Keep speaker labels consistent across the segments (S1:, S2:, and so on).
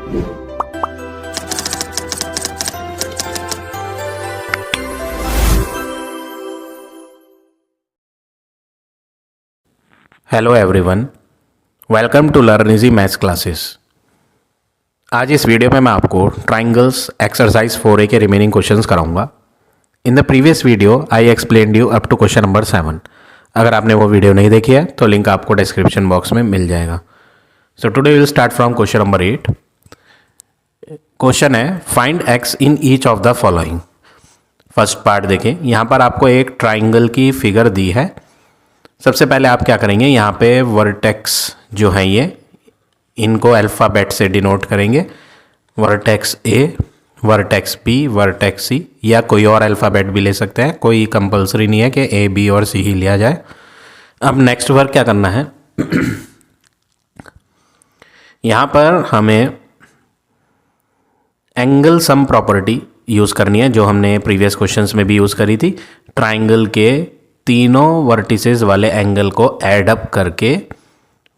S1: Hello everyone, welcome to learn easy maths classes. आज इस video में मैं आपको ट्राइंगल्स एक्सरसाइज 4A के रिमेनिंग क्वेश्चंस कराऊंगा। In the previous video I explained you up to question number 7। अगर आपने वो वीडियो नहीं देखी है तो लिंक आपको डिस्क्रिप्शन बॉक्स में मिल जाएगा। So today will start from question number 8। Question है find X in each of the following. First part देखें, यहाँ पर आपको एक ट्राइंगल की फिगर दी है। सबसे पहले आप क्या करेंगे, यहाँ पे वर्टेक्स जो है ये इनको अल्फ़ाबेट से डिनोट करेंगे। Vertex A, vertex B, vertex C, या कोई और अल्फ़ाबेट भी ले सकते हैं, कोई कंपलसरी नहीं है कि ए बी और सी ही लिया जाए। अब नेक्स्ट वर्क क्या करना है यहाँ पर हमें एंगल सम प्रॉपर्टी यूज़ करनी है, जो हमने प्रीवियस क्वेश्चंस में भी यूज़ करी थी। ट्राइंगल के तीनों वर्टिसेस वाले एंगल को ऐड अप करके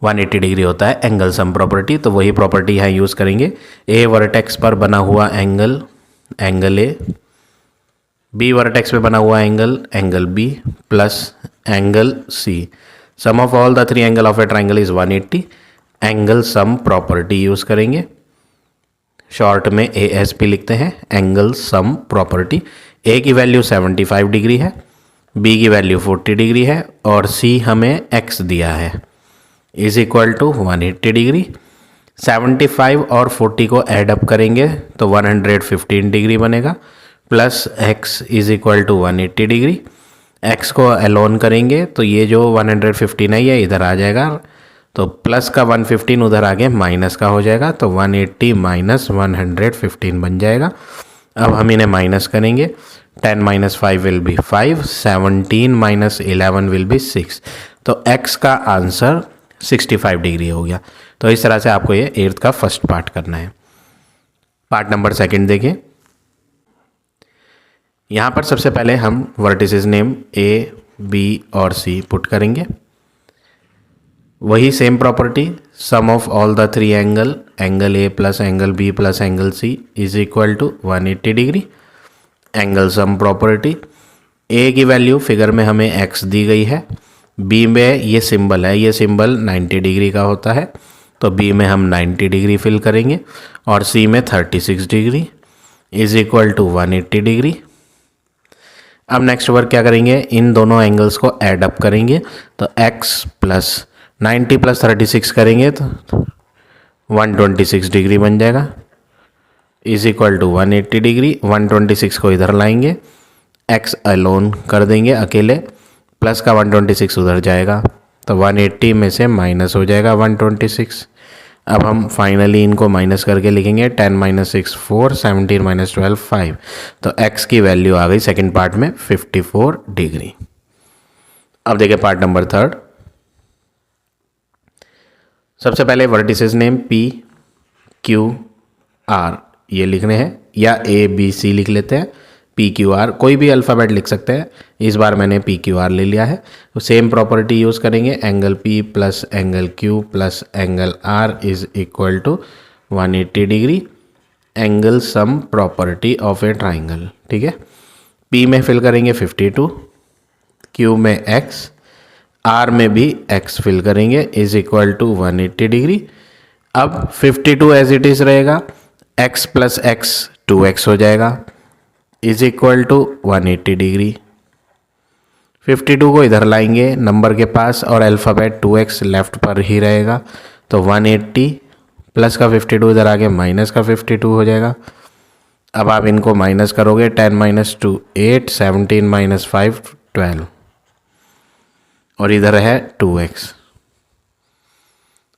S1: 180 डिग्री होता है एंगल सम प्रॉपर्टी। तो वही प्रॉपर्टी यहाँ यूज़ करेंगे। ए वर्टेक्स पर बना हुआ angle, angle A, B vertex पे बना हुआ angle, angle B, plus angle C. Sum of all the three angle of a triangle is 180। Angle sum property use करेंगे, शॉर्ट में ASP लिखते हैं, एंगल सम प्रॉपर्टी। ए की value 75 degree है, B की वैल्यू 40 डिग्री है और सी हमें x दिया है, इज इक्वल टू 180 डिग्री। 75 और 40 को ऐड अप करेंगे तो 115 डिग्री बनेगा, plus x is equal to 180 degree. x को अलोन करेंगे तो ये जो 115 है ये इधर आ जाएगा, तो प्लस का 115 उधर आगे माइनस का हो जाएगा, तो 180 माइनस 115 बन जाएगा। अब हम इन्हें माइनस करेंगे, 10 minus 5 will be 5, 17 minus 11 will be 6। तो x का आंसर 65 डिग्री हो गया। तो इस तरह से आपको ये 8th का फर्स्ट पार्ट करना है। पार्ट नंबर सेकंड देखें। यहाँ पर सबसे पहले हम वर्टिसेस नेम A, B और C पुट करेंगे। वही same property, sum of all the three angle, angle A plus angle B plus angle C is equal to 180 degree. Angle sum property, A की वैल्यू फिगर में हमें x दी गई है, B में ये सिंबल है, ये सिंबल 90 डिग्री का होता है, तो B में हम 90 डिग्री फिल करेंगे और C में 36 degree is equal to 180 degree. अब नेक्स्ट वर्क क्या करेंगे, इन दोनों एंगल्स को ऐड अप करेंगे, तो x प्लस 90 प्लस 36 करेंगे तो 126 डिग्री बन जाएगा, इज इक्वल टू 180 डिग्री। 126 को इधर लाएंगे, x अलोन कर देंगे अकेले, प्लस का 126 उधर जाएगा, तो 180 में से माइनस हो जाएगा 126। अब हम फाइनली इनको माइनस करके लिखेंगे, 10 माइनस 6 4, 17 माइनस 12 5। तो x की वैल्यू आ गई सेकेंड पार्ट में 54 डिग्री। अब देखिए पार्ट नंबर थर्ड। सबसे पहले vertices name P, Q, R ये लिखने हैं, या ABC लिख लेते हैं, PQR कोई भी अल्फ़ाबेट लिख सकते हैं। इस बार मैंने PQR ले लिया है। तो सेम प्रॉपर्टी यूज़ करेंगे, angle P plus angle Q plus angle R is equal to 180 degree. Angle sum property of a triangle, ठीक है। P में फिल करेंगे 52, Q में x, R में भी x फिल करेंगे, इज इक्वल टू 180 डिग्री। अब 52 एज इट इज़ रहेगा, x प्लस x 2x हो जाएगा, इज इक्वल टू 180 डिग्री। 52 को इधर लाएंगे नंबर के पास और अल्फ़ाबेट 2x लेफ्ट पर ही रहेगा, तो 180 प्लस का 52 इधर आगे माइनस का 52 हो जाएगा। अब आप इनको माइनस करोगे, 10 माइनस 2 8, 17 माइनस 5 12 और इधर है 2x।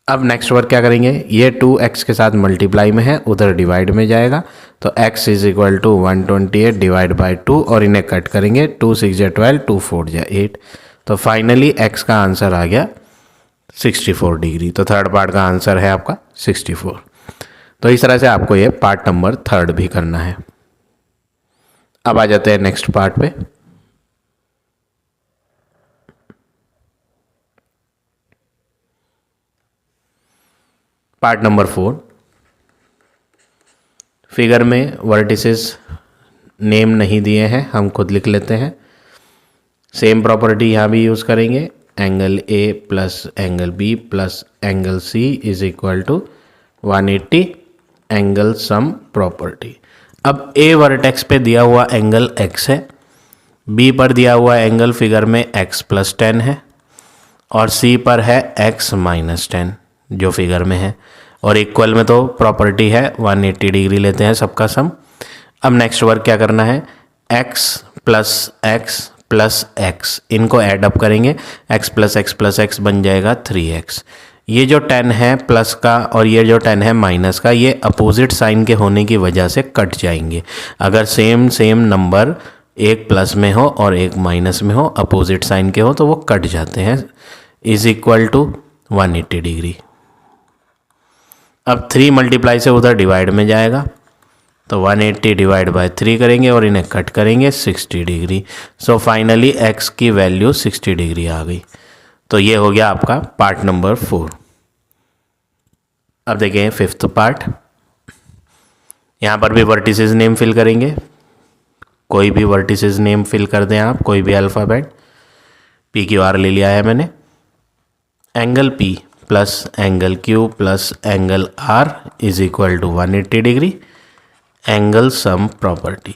S1: अब नेक्स्ट वर्क क्या करेंगे, ये 2x के साथ मल्टीप्लाई में है, उधर डिवाइड में जाएगा, तो x is equal to 128 divide by 2 और इन्हें कट करेंगे, 2 6 जा 12, 2 4 जा 8। तो फाइनली x का आंसर आ गया 64 डिग्री। तो थर्ड पार्ट का आंसर है आपका 64। तो इस तरह से आपको ये पार्ट नंबर थर्ड भी करना है। अब आ जाते हैं नेक्स्ट पार्ट पे। Part number 4। फिगर में वर्टिसेस नेम नहीं दिए हैं, हम खुद लिख लेते हैं। सेम प्रॉपर्टी यहाँ भी यूज़ करेंगे, angle A plus angle B plus angle C is equal to 180 angle sum property. अब ए वर्टेक्स पे दिया हुआ एंगल x है, बी पर दिया हुआ एंगल फिगर में x प्लस 10 है और सी पर है x माइनस 10 जो फिगर में है, और इक्वल में तो प्रॉपर्टी है 180 डिग्री लेते हैं सबका सम। अब नेक्स्ट वर्क क्या करना है, x plus x plus x, इनको ऐड अप करेंगे, x plus x plus x बन जाएगा 3x। ये जो 10 है प्लस का और ये जो 10 है माइनस का, ये अपोजिट साइन के होने की वजह से कट जाएंगे। अगर सेम नंबर एक प्लस में हो और एक माइनस में हो, अपोजिट साइन के हो, तो वो कट जाते हैं, इज इक्वल टू 180 डिग्री। अब 3 मल्टीप्लाई से उधर डिवाइड में जाएगा, तो 180 डिवाइड बाय 3 करेंगे और इन्हें कट करेंगे 60 डिग्री। सो फाइनली x की वैल्यू 60 डिग्री आ गई। तो ये हो गया आपका पार्ट नंबर 4। अब देखें 5th पार्ट। यहाँ पर भी वर्टिसेस नेम फिल करेंगे, कोई भी वर्टिसेस नेम फिल कर दें आप, कोई भी अल्फ़ाबेट। PQR ले लिया है मैंने। Angle P plus angle Q plus angle R is equal to 180 degree, angle sum property.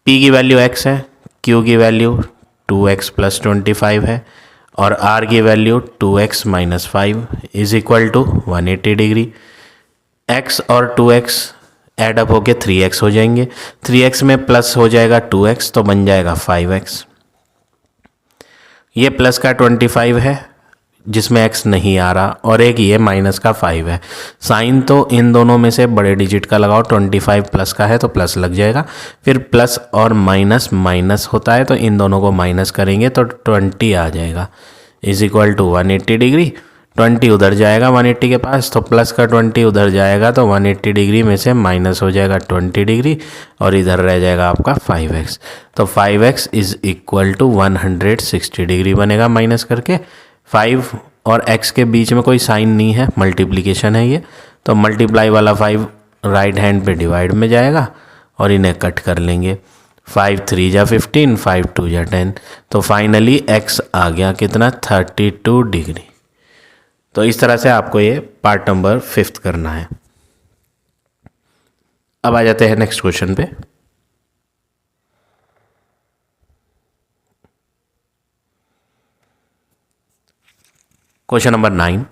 S1: P की वैल्यू x है, Q की वैल्यू 2x प्लस 25 है और R की value 2x minus 5 is equal to 180 degree. x और 2x add up होके 3x हो जाएंगे, 3x में प्लस हो जाएगा 2x तो बन जाएगा 5x। ये प्लस का 25 है जिसमें x नहीं आ रहा और एक ये माइनस का 5 है। साइन तो इन दोनों में से बड़े डिजिट का लगाओ, 25 प्लस का है तो प्लस लग जाएगा, फिर प्लस और माइनस माइनस होता है तो इन दोनों को माइनस करेंगे तो 20 आ जाएगा, इज इक्वल टू 180 डिग्री। 20 उधर जाएगा 180 के पास, तो प्लस का 20 उधर जाएगा तो 180 डिग्री में से माइनस हो जाएगा 20 डिग्री और इधर रह जाएगा आपका 5x। तो 5x is equal to 160 degree बनेगा माइनस करके। 5 और x के बीच में कोई साइन नहीं है, मल्टीप्लिकेशन है ये, तो मल्टीप्लाई वाला 5 राइट हैंड पे डिवाइड में जाएगा और इन्हें कट कर लेंगे। 5 3 जा 15, 5 2 जा 10, तो फाइनली x आ गया कितना, 32 डिग्री। तो इस तरह से आपको ये पार्ट नंबर 5th करना है। अब आ जाते हैं नेक्स्ट क्वेश्चन पे। Question number 9,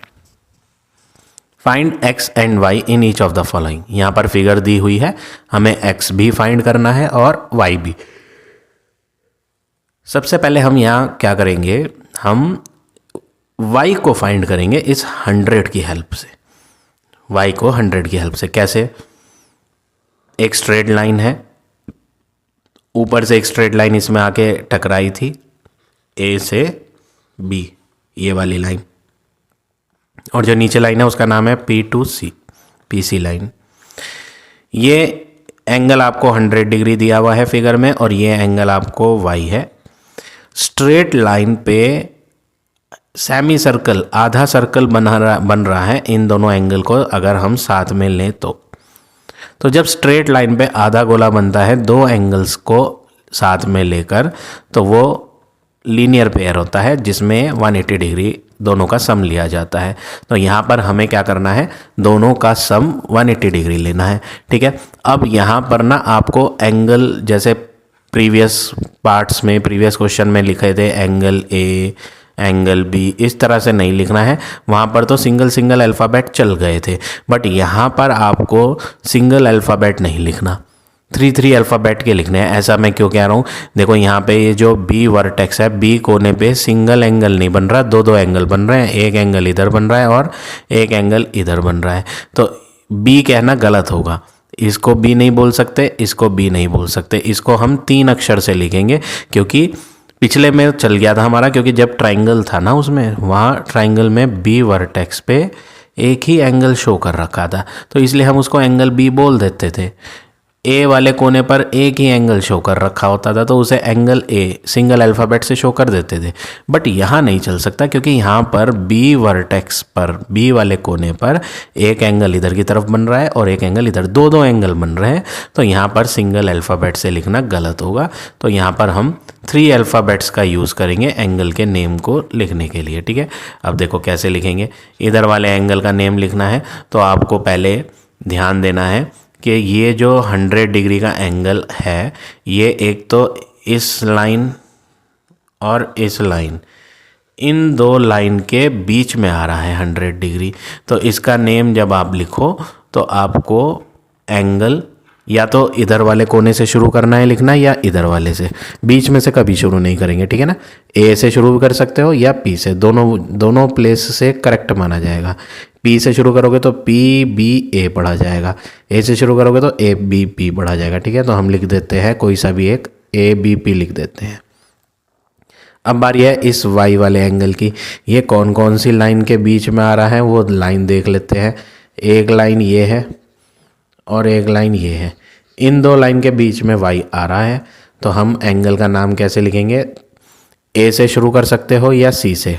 S1: find x and y in each of the following. यहाँ पर फिगर दी हुई है, हमें x भी फाइंड करना है और y भी। सबसे पहले हम यहाँ क्या करेंगे, हम y को फाइंड करेंगे इस 100 की हेल्प से। y को 100 की हेल्प से कैसे, एक स्ट्रेट लाइन है, ऊपर से एक स्ट्रेट लाइन इसमें आके टकराई थी a से b, ये वाली लाइन, और जो नीचे लाइन है उसका नाम है P to C, PC line. ये एंगल आपको 100 डिग्री दिया हुआ है फिगर में और ये एंगल आपको y है। स्ट्रेट लाइन पे सेमी सर्कल, आधा सर्कल बन रहा है इन दोनों एंगल को अगर हम साथ में लें तो जब स्ट्रेट लाइन पे आधा गोला बनता है दो एंगल्स को साथ में लेकर, तो वो लीनियर पेयर होता है जिसमें 180 डिग्री दोनों का सम लिया जाता है। तो यहाँ पर हमें क्या करना है, दोनों का सम 180 डिग्री लेना है। ठीक है, अब यहाँ पर ना आपको एंगल, जैसे प्रीवियस पार्ट्स में, प्रीवियस क्वेश्चन में लिखे थे एंगल ए, एंगल बी, इस तरह से नहीं लिखना है। वहाँ पर तो सिंगल अल्फ़ाबेट चल गए थे, बट यहाँ पर आपको सिंगल अल्फ़ाबेट नहीं लिखना, 3 अल्फ़ाबेट के लिखने हैं। ऐसा मैं क्यों कह रहा हूँ, देखो यहाँ पे ये जो बी वर्टेक्स है, बी कोने पे सिंगल एंगल नहीं बन रहा, दो एंगल बन रहे हैं, एक एंगल इधर बन रहा है और एक एंगल इधर बन रहा है। तो बी कहना गलत होगा, इसको बी नहीं बोल सकते, इसको बी नहीं बोल सकते, इसको हम 3 अक्षर से लिखेंगे, क्योंकि पिछले में चल गया था हमारा, क्योंकि जब ट्राइंगल था ना उसमें, वहाँ ट्राइंगल में बी वर्टेक्स पे एक ही एंगल शो कर रखा था, तो इसलिए हम उसको एंगल बी बोल देते थे। ए वाले कोने पर एक ही एंगल शो कर रखा होता था तो उसे एंगल ए सिंगल अल्फ़ाबेट से शो कर देते थे। बट यहाँ नहीं चल सकता क्योंकि यहाँ पर बी वर्टेक्स पर, बी वाले कोने पर एक एंगल इधर की तरफ बन रहा है और एक एंगल इधर, दो एंगल बन रहे हैं। तो यहाँ पर सिंगल अल्फ़ाबेट से लिखना गलत होगा। तो यहाँ पर हम 3 अल्फ़ाबेट्स का यूज़ करेंगे एंगल के नेम को लिखने के लिए। ठीक है, अब देखो कैसे लिखेंगे। इधर वाले एंगल का नेम लिखना है तो आपको पहले ध्यान देना है कि ये जो 100 डिग्री का एंगल है, ये एक तो इस लाइन और इस लाइन, इन दो लाइन के बीच में आ रहा है 100 डिग्री। तो इसका नेम जब आप लिखो तो आपको एंगल या तो इधर वाले कोने से शुरू करना है लिखना या इधर वाले से, बीच में से कभी शुरू नहीं करेंगे। ठीक है ना, ए से शुरू कर सकते हो या पी से, दोनों प्लेस से करेक्ट माना जाएगा। पी से शुरू करोगे तो पी बी ए पढ़ा जाएगा, ए से शुरू करोगे तो ए बी पी पढ़ा जाएगा। ठीक है, तो हम लिख देते हैं कोई सा भी एक ए बी पी लिख देते हैं। अब बारी है इस वाई वाले एंगल की। ये कौन कौन सी लाइन के बीच में आ रहा है वो लाइन देख लेते हैं। एक लाइन ये है और एक लाइन ये है, इन दो लाइन के बीच में वाई आ रहा है। तो हम एंगल का नाम कैसे लिखेंगे, ए से शुरू कर सकते हो या सी से,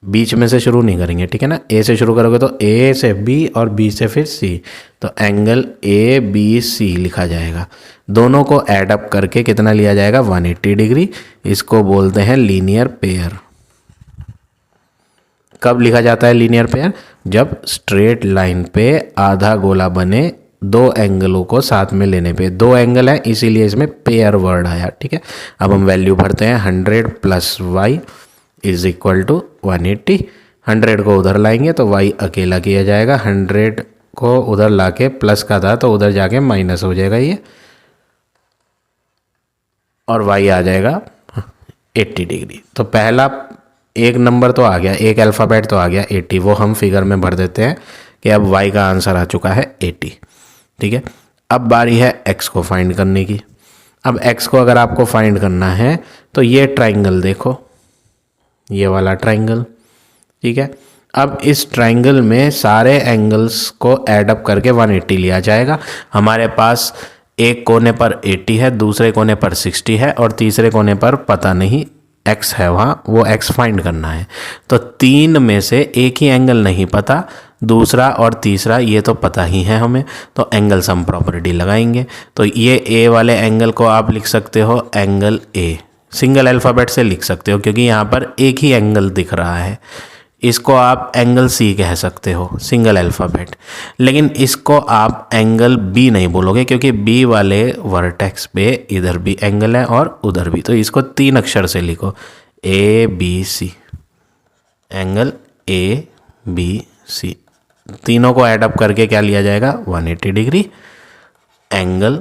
S1: बीच में से शुरू नहीं करेंगे। ठीक है ना, ए से शुरू करोगे तो ए से बी और बी से फिर सी, तो एंगल ए बी सी लिखा जाएगा। दोनों को ऐड अप करके कितना लिया जाएगा, 180 डिग्री। इसको बोलते हैं लीनियर पेयर। कब लिखा जाता है लीनियर पेयर, जब स्ट्रेट लाइन पे आधा गोला बने दो एंगलों को साथ में लेने पे। दो एंगल है इसीलिए इसमें पेयर वर्ड आया। ठीक है, अब हम वैल्यू भरते हैं 100 plus y is equal to 180। 100 को उधर लाएंगे तो y अकेला किया जाएगा, 100 को उधर लाके प्लस का था तो उधर जाके माइनस हो जाएगा ये, और y आ जाएगा 80 डिग्री। तो पहला एक नंबर तो आ गया, एक अल्फ़ाबेट तो आ गया 80, वो हम फिगर में भर देते हैं कि अब y का आंसर आ चुका है 80। ठीक है, अब बारी है x को फाइंड करने की। अब x को अगर आपको फाइंड करना है तो ये ट्राइंगल देखो, ये वाला ट्राइंगल। ठीक है, अब इस ट्राइंगल में सारे एंगल्स को ऐड अप करके 180 लिया जाएगा। हमारे पास एक कोने पर 80 है, दूसरे कोने पर 60 है और तीसरे कोने पर पता नहीं x है वहाँ, वो x फाइंड करना है। तो 3 में से एक ही एंगल नहीं पता, दूसरा और तीसरा ये तो पता ही है हमें, तो एंगल सम प्रॉपर्टी लगाएंगे। तो ये a वाले एंगल को आप लिख सकते हो एंगल a, सिंगल अल्फ़ाबेट से लिख सकते हो क्योंकि यहाँ पर एक ही एंगल दिख रहा है। इसको आप एंगल सी कह सकते हो, सिंगल अल्फ़ाबेट। लेकिन इसको आप एंगल बी नहीं बोलोगे क्योंकि बी वाले वर्टेक्स पे इधर भी एंगल है और उधर भी, तो इसको 3 अक्षर से लिखो A B C, angle A B C. तीनों को ऐड अप करके क्या लिया जाएगा, 180 डिग्री, एंगल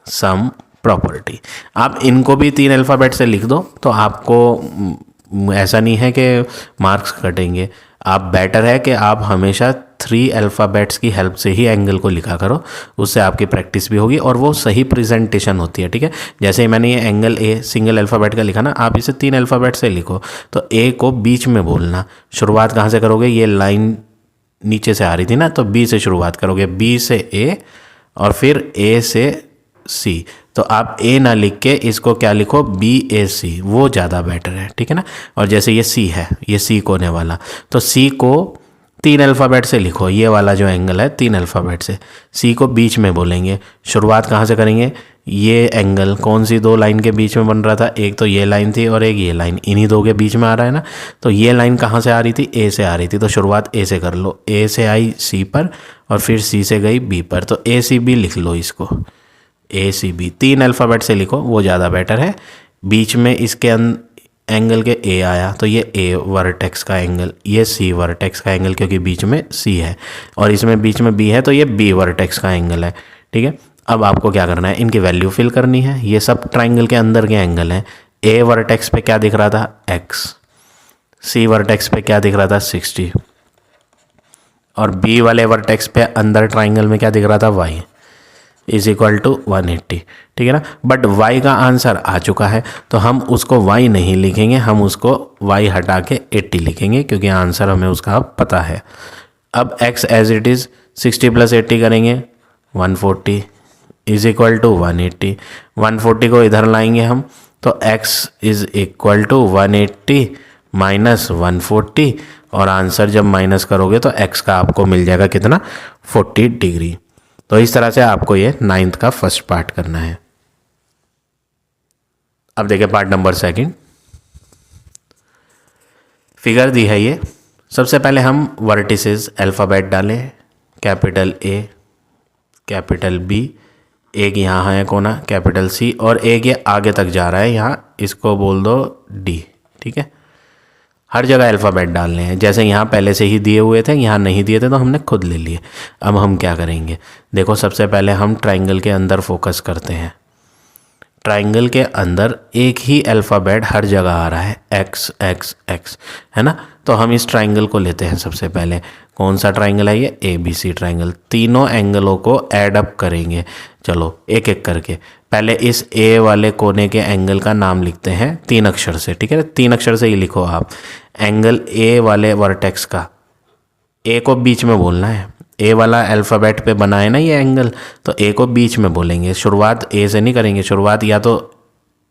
S1: सम प्रॉपर्टी। आप इनको भी 3 अल्फ़ाबेट से लिख दो तो आपको ऐसा नहीं है कि मार्क्स कटेंगे। आप बेटर है कि आप हमेशा 3 अल्फ़ाबेट्स की हेल्प से ही एंगल को लिखा करो, उससे आपकी प्रैक्टिस भी होगी और वो सही प्रेजेंटेशन होती है। ठीक है, जैसे ही मैंने ये एंगल ए सिंगल अल्फ़ाबेट का लिखा ना, आप इसे 3 अल्फ़ाबेट से लिखो तो ए को बीच में बोलना। शुरुआत कहाँ से करोगे, ये लाइन नीचे से आ रही थी ना, तो बी से शुरुआत करोगे, बी से ए और फिर ए से सी। तो आप ए ना लिख के इसको क्या लिखो, बी ए सी, वो ज़्यादा बेटर है। ठीक है ना, और जैसे ये सी है, ये सी कोने वाला, तो सी को 3 अल्फ़ाबेट से लिखो। ये वाला जो एंगल है 3 अल्फ़ाबेट से, सी को बीच में बोलेंगे। शुरुआत कहाँ से करेंगे, ये एंगल कौन सी 2 लाइन के बीच में बन रहा था, एक तो ये लाइन थी और एक ये लाइन, इन्हीं 2 के बीच में आ रहा है ना। तो ये लाइन कहाँ से आ रही थी, ए से आ रही थी, तो शुरुआत ए से कर लो। ए से आई सी पर और फिर सी से गई बी पर, तो ए सी बी लिख लो इसको, ए सी बी 3 अल्फ़ाबेट से लिखो, वो ज़्यादा बेटर है। बीच में इसके एंगल के ए आया तो ये ए वर्टेक्स का एंगल, ये सी वर्टेक्स का एंगल क्योंकि बीच में सी है, और इसमें बीच में बी है तो ये बी वर्टेक्स का एंगल है। ठीक है, अब आपको क्या करना है, इनकी वैल्यू फिल करनी है। ये सब ट्राइंगल के अंदर के एंगल हैं। ए वर्टेक्स पे क्या दिख रहा था, x, सी वर्टेक्स पे क्या दिख रहा था, 60, और बी वाले वर्टेक्स पे अंदर ट्राइंगल में क्या दिख रहा था, y इज इक्वल टू 180। ठीक है ना, बट y का आंसर आ चुका है तो हम उसको y नहीं लिखेंगे, हम उसको y हटा के 80 लिखेंगे क्योंकि आंसर हमें उसका पता है। अब x एज इट इज़ 60 + 80 करेंगे 140, इज इक्वल टू 180। 140 को इधर लाएंगे हम तो x is equal to 180 minus 140, और आंसर जब माइनस करोगे तो x का आपको मिल जाएगा कितना, 40 डिग्री। तो इस तरह से आपको ये 9th का फर्स्ट पार्ट करना है। अब देखिए पार्ट नंबर 2। फिगर दी है ये। सबसे पहले हम वर्टिसेस अल्फ़ाबेट डालें, कैपिटल A, कैपिटल B, एक यहाँ है कोना कैपिटल C, और एक ये आगे तक जा रहा है यहाँ, इसको बोल दो D। ठीक है, हर जगह अल्फ़ाबेट डालने हैं। जैसे यहाँ पहले से ही दिए हुए थे, यहाँ नहीं दिए थे तो हमने खुद ले लिए। अब हम क्या करेंगे, देखो सबसे पहले हम ट्राइंगल के अंदर फोकस करते हैं। ट्राइंगल के अंदर एक ही अल्फ़ाबेट हर जगह आ रहा है, एक्स एक्स एक्स, है ना। तो हम इस ट्राइंगल को लेते हैं सबसे पहले। कौन सा ट्राइंगल है ये, ABC ट्राइंगल। तीनों एंगलों को ऐड अप करेंगे। चलो एक एक करके। पहले इस A वाले कोने के एंगल का नाम लिखते हैं 3 अक्षर से। ठीक है, 3 अक्षर से ही लिखो आप। एंगल A वाले वर्टेक्स का, A को बीच में बोलना है। A वाला अल्फ़ाबेट पे बना है ना ये एंगल, तो A को बीच में बोलेंगे। शुरुआत A से नहीं करेंगे, शुरुआत या तो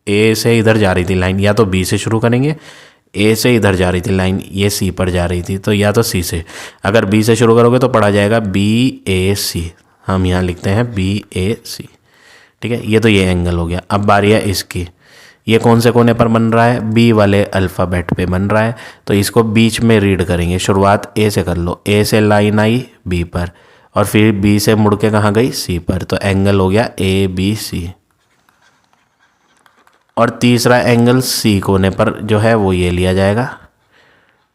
S1: A से इधर जा रही थी लाइन, या तो B से शुरू करेंगे। A से इधर जा रही थी लाइन, ये C पर जा रही थी, तो या तो C से। अगर B से शुरू करोगे तो पढ़ा जाएगा BAC। हम यहाँ लिखते हैं BAC। ठीक है, ये तो ये एंगल हो गया। अब बारी है इसकी। ये कौन से कोने पर बन रहा है, B वाले अल्फ़ाबेट पे बन रहा है, तो इसको बीच में रीड करेंगे। शुरुआत A से कर लो। A से लाइन आई B पर, और फिर B से मुड़ के कहाँ गई, C पर, तो एंगल हो गया ABC। और तीसरा एंगल C कोने पर जो है वो ये लिया जाएगा,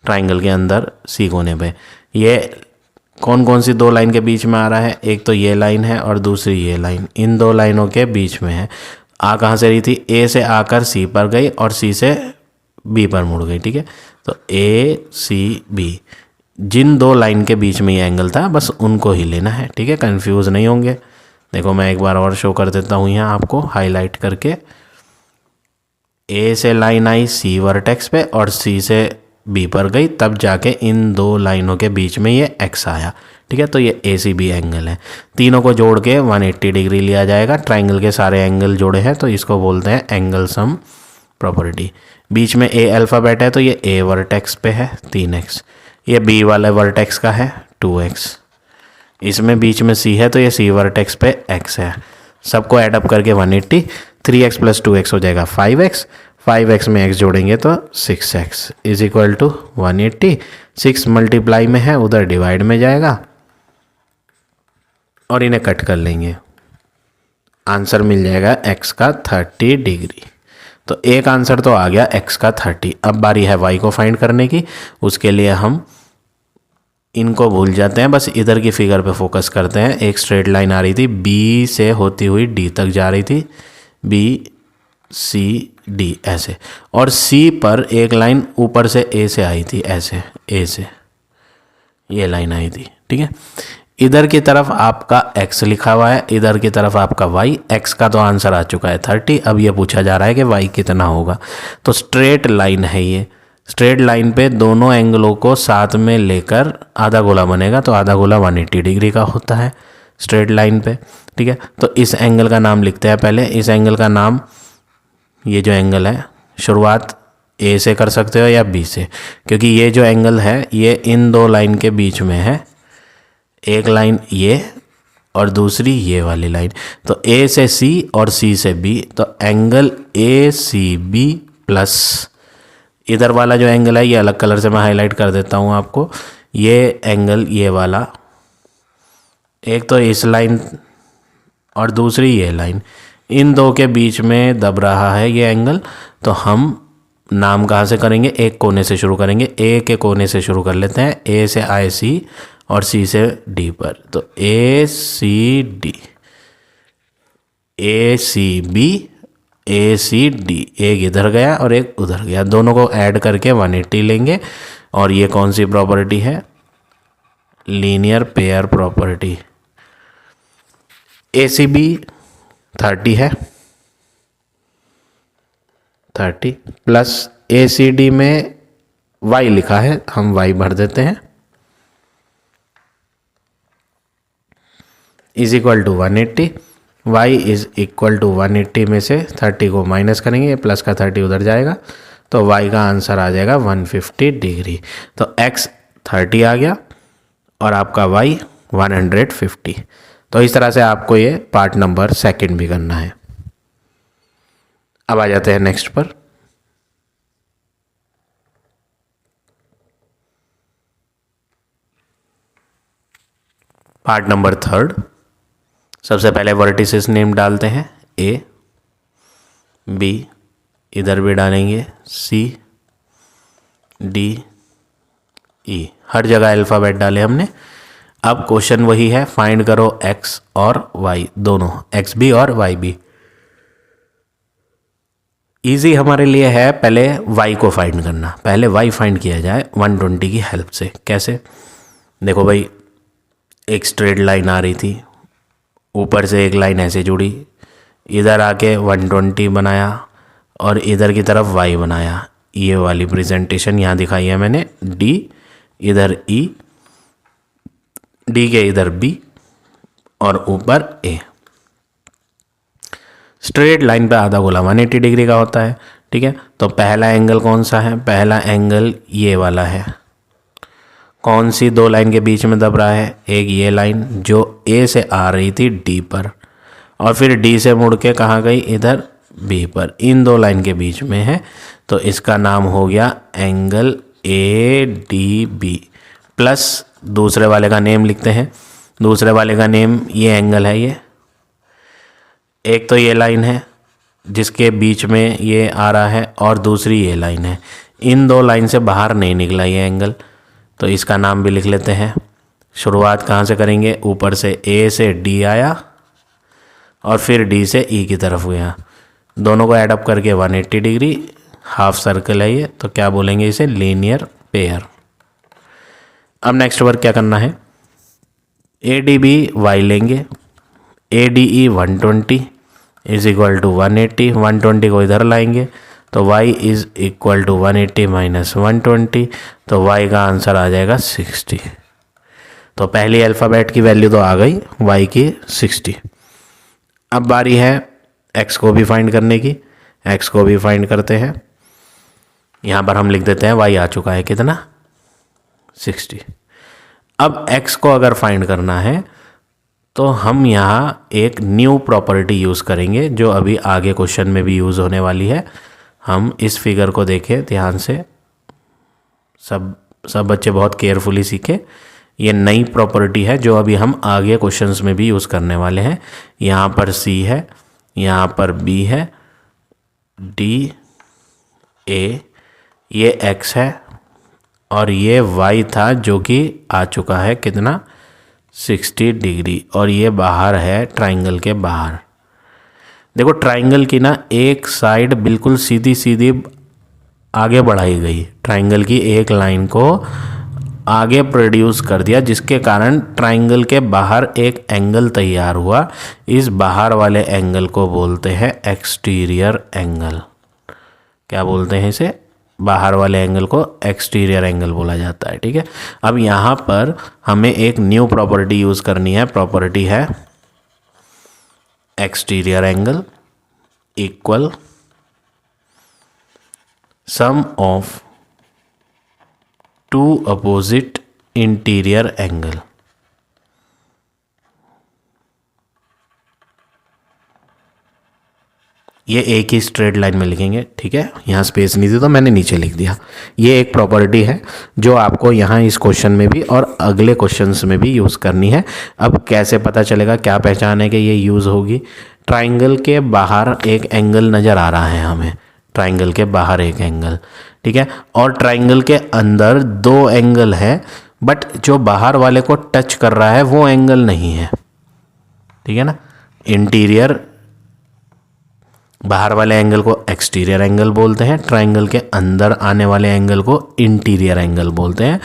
S1: ट्राइंगल के अंदर C कोने पे। ये कौन कौन सी 2 लाइन के बीच में आ रहा है, एक तो ये लाइन है और दूसरी ये लाइन, इन 2 लाइनों के बीच में है। आ कहाँ से रही थी, A से आकर C पर गई और C से B पर मुड़ गई। ठीक है, तो ACB, जिन 2 लाइन के बीच में ये एंगल था बस उनको ही लेना है। ठीक है, कंफ्यूज नहीं होंगे। देखो मैं एक बार और शो कर देता हूँ यहाँ आपको हाईलाइट करके। A से लाइन आई C वर्टेक्स पे और C से B पर गई, तब जाके इन 2 लाइनों के बीच में ये X आया। ठीक है, तो ये ACB एंगल है। तीनों को जोड़ के 180 डिग्री लिया जाएगा। ट्राइंगल के सारे एंगल जोड़े हैं तो इसको बोलते हैं एंगल सम प्रॉपर्टी। बीच में A अल्फ़ाबेट है तो ये A वर्टेक्स पे है 3x, ये B वाले वर्टेक्स का है 2x, इसमें बीच में C है तो ये C वर्टेक्स पे x है। सबको ऐड अप करके 180, 3x + 2x हो जाएगा 5x, 5x में x जोड़ेंगे तो 6x is equal to 180। 6 multiply में है, उधर डिवाइड में जाएगा, और इन्हें कट कर लेंगे। आंसर मिल जाएगा x का 30 डिग्री। तो एक आंसर तो आ गया x का 30। अब बारी है y को फाइंड करने की। उसके लिए हम इनको भूल जाते हैं, बस इधर की फिगर पे फोकस करते हैं। एक स्ट्रेट लाइन आ रही थी, B से होती हुई D तक जा रही थी, BCD ऐसे, और C पर एक लाइन ऊपर से A से आई थी, ऐसे A से ये लाइन आई थी। ठीक है, इधर की तरफ आपका x लिखा हुआ है, इधर की तरफ आपका y। x का तो आंसर आ चुका है 30। अब ये पूछा जा रहा है कि y कितना होगा। तो स्ट्रेट लाइन है ये, स्ट्रेट लाइन पे दोनों एंगलों को साथ में लेकर आधा गोला बनेगा, तो आधा गोला 180 डिग्री का होता है स्ट्रेट लाइन पे। ठीक है, तो इस एंगल का नाम लिखते हैं पहले। इस एंगल का नाम, ये जो एंगल है, शुरुआत A से कर सकते हो या B से, क्योंकि ये जो एंगल है ये इन 2 लाइन के बीच में है। एक लाइन ये और दूसरी ये वाली लाइन, तो A से C और C से B, तो एंगल ACB प्लस इधर वाला जो एंगल है ये अलग कलर से मैं हाईलाइट कर देता हूँ आपको। ये एंगल ये वाला, एक तो इस लाइन और दूसरी ये लाइन, इन 2 के बीच में दब रहा है ये एंगल। तो हम नाम कहाँ से करेंगे, एक कोने से शुरू करेंगे। A के कोने से शुरू कर लेते हैं, A से आए C और C से D पर, तो ACD, ACB, ACD, एक इधर गया और एक उधर गया, दोनों को ऐड करके 180 लेंगे। और ये कौन सी प्रॉपर्टी है, लीनियर पेयर प्रॉपर्टी। ACB 30 है, 30 प्लस ACD में y लिखा है, हम y भर देते हैं, is equal to 180। y is equal to 180 में से 30 को माइनस करेंगे, प्लस का 30 उधर जाएगा, तो y का आंसर आ जाएगा 150 डिग्री। तो x 30 आ गया और आपका y 150। तो इस तरह से आपको ये पार्ट नंबर सेकंड भी करना है। अब आ जाते हैं नेक्स्ट पर। Part number third. सबसे पहले वर्टिसेस नेम डालते हैं, A, B, इधर भी डालेंगे C, D, E, हर जगह अल्फ़ाबेट डाले हमने। अब क्वेश्चन वही है, फाइंड करो x और y दोनों, एक्स भी और वाई भी। ईजी हमारे लिए है पहले y को फाइंड करना। पहले y फाइंड किया जाए 120 की हेल्प से। कैसे? देखो भाई, एक स्ट्रेट लाइन आ रही थी, ऊपर से एक लाइन ऐसे जुड़ी, इधर आके 120 बनाया और इधर की तरफ y बनाया। ये वाली प्रेजेंटेशन यहाँ दिखाई है मैंने, d इधर E, D के इधर B और ऊपर A। स्ट्रेट लाइन पे आधा गोला 180 डिग्री का होता है, ठीक है। तो पहला एंगल कौन सा है? पहला एंगल ये वाला है। कौन सी दो लाइन के बीच में दब रहा है? एक ये लाइन जो A से आ रही थी D पर, और फिर D से मुड़ के कहाँ गई? इधर B पर। इन दो लाइन के बीच में है, तो इसका नाम हो गया एंगल ADB। प्लस दूसरे वाले का नेम लिखते हैं। दूसरे वाले का नेम ये एंगल है, ये एक तो ये लाइन है जिसके बीच में ये आ रहा है, और दूसरी ये लाइन है। इन दो लाइन से बाहर नहीं निकला ये एंगल, तो इसका नाम भी लिख लेते हैं। शुरुआत कहाँ से करेंगे? ऊपर से A से D आया और फिर D से E की तरफ गया, दोनों को ऐड अप करके 180 डिग्री, हाफ सर्कल है ये, तो क्या बोलेंगे इसे? Linear pair. अब नेक्स्ट वर्क क्या करना है? ADB y लेंगे, ADE 120 इज इक्वल टू 180, 120 को इधर लाएंगे तो y is equal to 180 minus 120, तो y का आंसर आ जाएगा 60। तो पहली अल्फ़ाबेट की वैल्यू तो आ गई, y की 60। अब बारी है x को भी फाइंड करने की। x को भी फाइंड करते हैं। यहाँ पर हम लिख देते हैं y आ चुका है कितना? 60। अब x को अगर फाइंड करना है तो हम यहाँ एक न्यू प्रॉपर्टी यूज़ करेंगे जो अभी आगे क्वेश्चन में भी यूज़ होने वाली है। हम इस फिगर को देखें ध्यान से, सब बच्चे बहुत केयरफुली सीखें। ये नई प्रॉपर्टी है जो अभी हम आगे क्वेश्चंस में भी यूज़ करने वाले हैं। यहाँ पर C है, यहाँ पर B है, D, A, ये X है और ये Y था जो कि आ चुका है कितना? 60 डिग्री, और ये बाहर है ट्राइंगल के बाहर। देखो ट्राइंगल की ना एक साइड बिल्कुल सीधी सीधी आगे बढ़ाई गई, ट्राइंगल की एक लाइन को आगे प्रोड्यूस कर दिया, जिसके कारण ट्राइंगल के बाहर एक एंगल तैयार हुआ। इस बाहर वाले एंगल को बोलते हैं एक्सटीरियर एंगल। क्या बोलते हैं इसे? बाहर वाले एंगल को एक्सटीरियर एंगल बोला जाता है, ठीक है। अब यहाँ पर हमें एक न्यू प्रॉपर्टी यूज़ करनी है। प्रॉपर्टी है exterior angle equal sum of two opposite interior angle. ये एक ही स्ट्रेट लाइन में लिखेंगे, ठीक है। यहाँ स्पेस नहीं थी तो मैंने नीचे लिख दिया। ये एक प्रॉपर्टी है जो आपको यहाँ इस क्वेश्चन में भी और अगले क्वेश्चंस में भी यूज़ करनी है। अब कैसे पता चलेगा, क्या पहचान है कि ये यूज़ होगी? ट्राइंगल के बाहर एक एंगल नज़र आ रहा है हमें, ट्राइंगल के बाहर एक एंगल, ठीक है। और ट्राइंगल के अंदर दो एंगल है, बट जो बाहर वाले को टच कर रहा है वो एंगल नहीं है, ठीक है ना। इंटीरियर बाहर वाले एंगल को एक्सटीरियर एंगल बोलते हैं, ट्राइंगल के अंदर आने वाले एंगल को इंटीरियर एंगल बोलते हैं,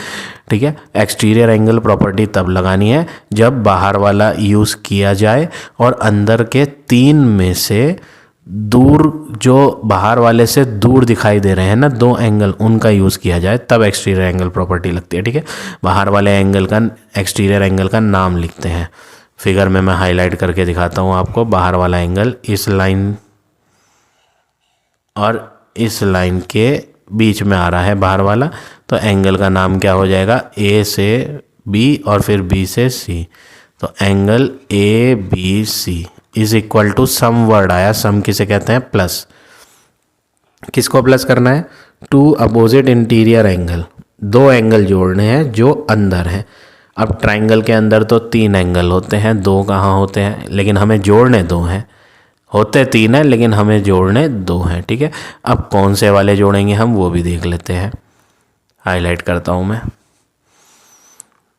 S1: ठीक है। एक्सटीरियर एंगल प्रॉपर्टी तब लगानी है जब बाहर वाला यूज़ किया जाए और अंदर के तीन में से दूर, जो बाहर वाले से दूर दिखाई दे रहे हैं ना दो एंगल, उनका यूज़ किया जाए, तब एक्सटीरियर एंगल प्रॉपर्टी लगती है, ठीक है। बाहर वाले एंगल का, एक्सटीरियर एंगल का नाम लिखते हैं। फिगर में मैं हाईलाइट करके दिखाता हूँ आपको। बाहर वाला एंगल इस लाइन और इस लाइन के बीच में आ रहा है बाहर वाला, तो एंगल का नाम क्या हो जाएगा, ए से बी और फिर बी से सी। तो angle A B C is equal to sum word आया, सम किसे कहते हैं, प्लस। किसको प्लस करना है, टू अपोजिट इंटीरियर एंगल, दो एंगल जोड़ने हैं जो अंदर हैं। अब ट्राइंगल के अंदर तो 3 एंगल होते हैं, 2 कहाँ होते हैं, लेकिन हमें जोड़ने 2 हैं। होते 3 हैं लेकिन हमें जोड़ने 2 हैं, ठीक है। अब कौन से वाले जोड़ेंगे हम वो भी देख लेते हैं। हाईलाइट करता हूँ मैं।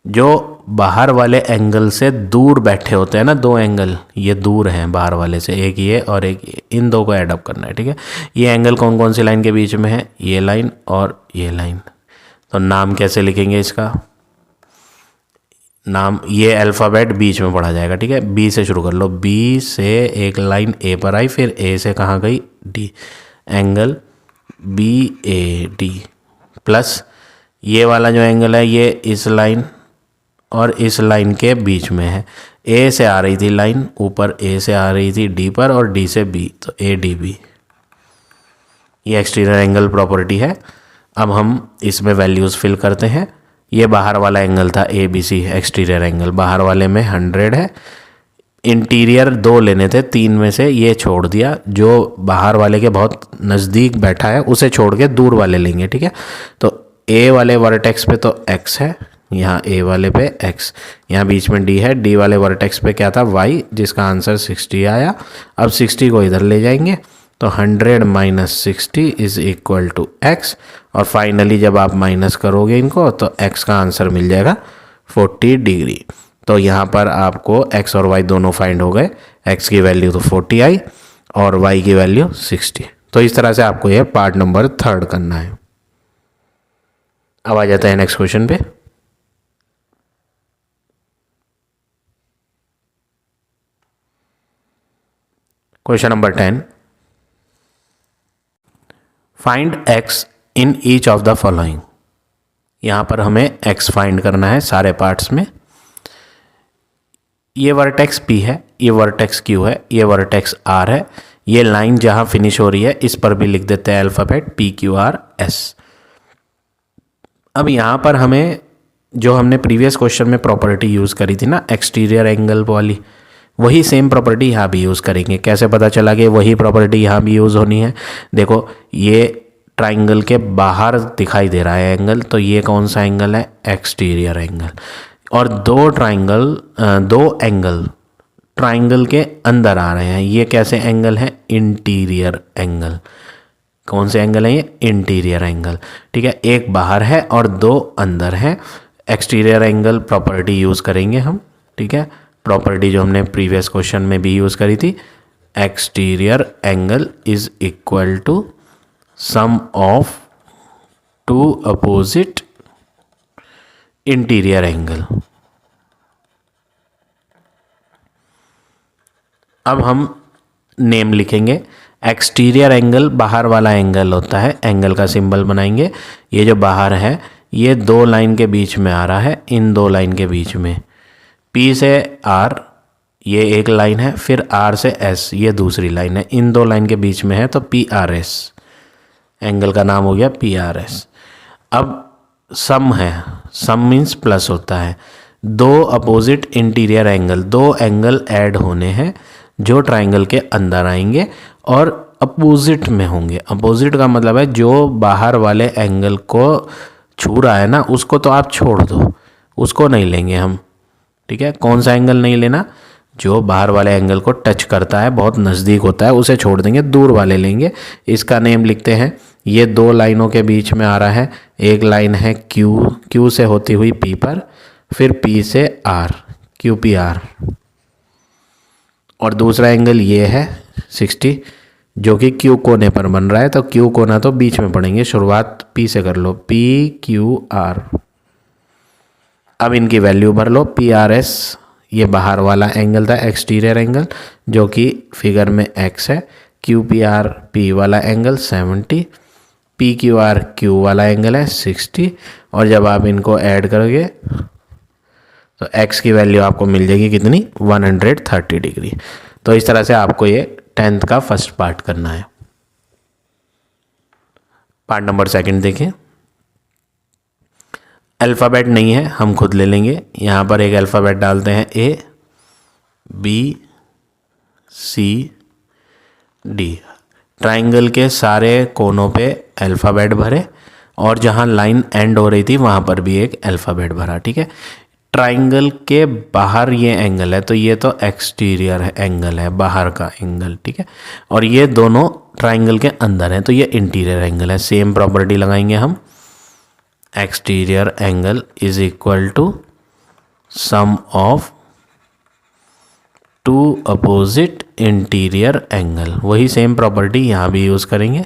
S1: जो बाहर वाले एंगल से दूर बैठे होते हैं ना 2 एंगल, ये दूर हैं बाहर वाले से, एक ये और एक ये, इन 2 को ऐड अप करना है, ठीक है। ये एंगल कौन कौन सी लाइन के बीच में है, ये लाइन और ये लाइन। तो नाम कैसे लिखेंगे इसका, नाम ये अल्फ़ाबेट बीच में पढ़ा जाएगा, ठीक है। बी से शुरू कर लो, बी से एक लाइन ए पर आई, फिर ए से कहाँ गई, D, angle B A D, plus ये वाला जो एंगल है ये इस लाइन और इस लाइन के बीच में है। ए से आ रही थी लाइन ऊपर, ए से आ रही थी डी पर और डी से बी, तो ए डी बी, ये एक्सटीरियर एंगल प्रॉपर्टी है। अब हम इसमें वैल्यूज़ फिल करते हैं। ये बाहर वाला एंगल था A B C, exterior angle, बाहर वाले में 100 है। इंटीरियर 2 लेने थे, 3 में से ये छोड़ दिया, जो बाहर वाले के बहुत नज़दीक बैठा है उसे छोड़ के दूर वाले लेंगे, ठीक है। तो ए वाले वर्टेक्स पे तो x है, यहाँ ए वाले पे x, यहाँ बीच में d है, d वाले वर्टेक्स पे क्या था, y, जिसका आंसर 60 आया। अब 60 को इधर ले जाएंगे तो 100 minus 60 is equal to x, और फाइनली जब आप माइनस करोगे इनको तो x का आंसर मिल जाएगा 40 डिग्री। तो यहाँ पर आपको x और y दोनों फाइंड हो गए, x की वैल्यू तो 40 आई और y की वैल्यू 60। तो इस तरह से आपको यह पार्ट नंबर 3 करना है। अब आ जाता है नेक्स्ट क्वेश्चन पे। Question number 10, find x in each of the following. यहाँ पर हमें x फाइंड करना है सारे पार्ट्स में। ये वर्टेक्स P है, ये वर्टेक्स Q है, ये वर्टेक्स R है, ये लाइन जहाँ फिनिश हो रही है इस पर भी लिख देते हैं अल्फ़ाबेट PQRS। अब यहाँ पर हमें जो हमने प्रीवियस क्वेश्चन में प्रॉपर्टी यूज़ करी थी ना एक्सटीरियर एंगल वाली, वही सेम प्रॉपर्टी यहाँ भी यूज़ करेंगे। कैसे पता चला कि वही प्रॉपर्टी यहाँ भी यूज़ होनी है, देखो ये ट्राइंगल के बाहर दिखाई दे रहा है एंगल, तो ये कौन सा एंगल है, एक्सटीरियर एंगल। और दो एंगल ट्राइंगल के अंदर आ रहे हैं, ये कैसे एंगल है, इंटीरियर एंगल। कौन से एंगल है ये, इंटीरियर एंगल, ठीक है। एक बाहर है और 2 अंदर है। एक्सटीरियर एंगल प्रॉपर्टी यूज़ करेंगे हम, ठीक है। प्रॉपर्टी जो हमने प्रीवियस क्वेश्चन में भी यूज़ करी थी, exterior angle is equal to sum of 2 opposite interior angle. अब हम नेम लिखेंगे। एक्सटीरियर एंगल बाहर वाला एंगल होता है, एंगल का सिंबल बनाएंगे। ये जो बाहर है ये 2 लाइन के बीच में आ रहा है, इन 2 लाइन के बीच में, P से R ये एक लाइन है, फिर R से S ये दूसरी लाइन है, इन 2 लाइन के बीच में है तो PRS, एंगल का नाम हो गया PRS। अब सम है, सम मीन्स प्लस होता है। 2 opposite interior angle, 2 angle add होने हैं जो ट्राइंगल के अंदर आएंगे और अपोजिट में होंगे। अपोजिट का मतलब है जो बाहर वाले एंगल को छू रहा है ना उसको तो आप छोड़ दो, उसको नहीं लेंगे हम, ठीक है। कौन सा एंगल नहीं लेना, जो बाहर वाले एंगल को टच करता है, बहुत नज़दीक होता है, उसे छोड़ देंगे, दूर वाले लेंगे। इसका नेम लिखते हैं। ये 2 लाइनों के बीच में आ रहा है, एक लाइन है Q से होती हुई P पर, फिर P से R, QPR, और दूसरा एंगल ये है 60 जो कि Q कोने पर बन रहा है, तो Q कोना तो बीच में पड़ेंगे। शुरुआत P से कर लो, PQR। अब इनकी वैल्यू भर लो। PRS ये बाहर वाला एंगल था, एक्सटीरियर एंगल, जो कि फिगर में X है। QPR P वाला एंगल 70, PQR Q वाला एंगल है 60, और जब आप इनको ऐड करोगे तो x की वैल्यू आपको मिल जाएगी कितनी, 130 डिग्री। तो इस तरह से आपको ये 10th का फर्स्ट पार्ट करना है। पार्ट नंबर सेकंड देखें। अल्फ़ाबेट नहीं है, हम खुद ले लेंगे। यहाँ पर एक अल्फ़ाबेट डालते हैं A B C D। Triangle के सारे कोनों पे अल्फ़ाबेट भरे और जहाँ लाइन एंड हो रही थी वहाँ पर भी एक अल्फ़ाबेट भरा। ठीक है, ट्राइंगल के बाहर ये एंगल है, तो ये तो एक्सटीरियर एंगल है, बाहर का एंगल। ठीक है, और ये दोनों ट्राइंगल के अंदर हैं, तो ये इंटीरियर एंगल है। सेम प्रॉपर्टी लगाएंगे हम, exterior angle is equal to sum of two opposite interior angle. वही सेम प्रॉपर्टी यहाँ भी यूज़ करेंगे।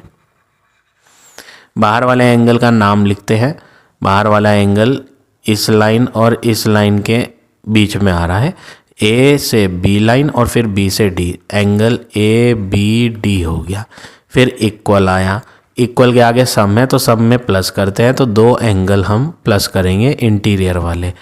S1: बाहर वाले एंगल का नाम लिखते हैं। बाहर वाला एंगल इस लाइन और इस लाइन के बीच में आ रहा है, ए से बी लाइन और फिर बी से D, angle A B D हो गया। फिर इक्वल आया, इक्वल के आगे सम है तो सम में प्लस करते हैं, तो दो एंगल हम प्लस करेंगे इंटीरियर वाले,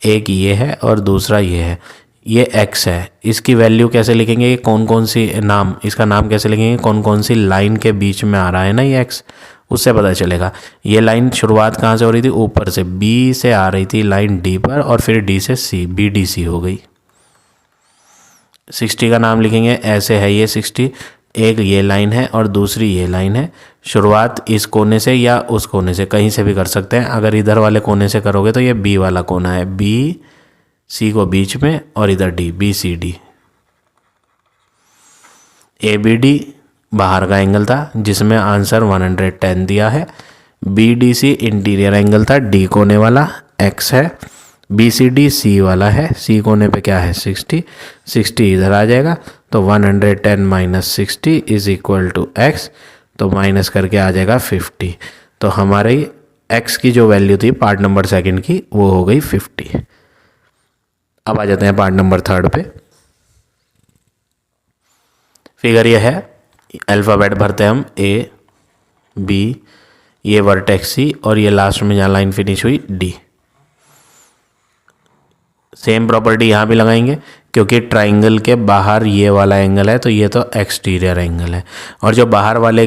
S1: एक ये है और दूसरा ये है। ये x है, इसकी वैल्यू कैसे लिखेंगे, ये कौन कौन सी नाम, इसका नाम कैसे लिखेंगे, कौन कौन सी लाइन के बीच में आ रहा है ना ये x, उससे पता चलेगा। ये लाइन शुरुआत कहाँ से हो रही थी, ऊपर से b से आ रही थी लाइन d पर और फिर d से c, BDC हो गई। 60 का नाम लिखेंगे, ऐसे है ये 60, एक ये लाइन है और दूसरी ये लाइन है। शुरुआत इस कोने से या उस कोने से, कहीं से भी कर सकते हैं। अगर इधर वाले कोने से करोगे तो ये B वाला कोना है, B C को बीच में और इधर D, BCD। ABD बाहर का एंगल था जिसमें आंसर 110 दिया है। BDC इंटीरियर एंगल था, D कोने वाला X है। BCD C वाला है, C कोने पे क्या है 60, 60 इधर आ जाएगा, तो 110 minus 60 is equal to X, तो माइनस करके आ जाएगा 50। तो हमारी X की जो वैल्यू थी पार्ट नंबर सेकंड की वो हो गई 50। अब आ जाते हैं पार्ट नंबर थर्ड पे। फिगर ये है, अल्फ़ाबेट भरते हैं हम A B, ये वर्टेक्स C और ये लास्ट में जहाँ लाइन फिनिश हुई D। सेम प्रॉपर्टी यहाँ भी लगाएंगे क्योंकि ट्राइंगल के बाहर ये वाला एंगल है, तो ये तो एक्सटीरियर एंगल है, और जो बाहर वाले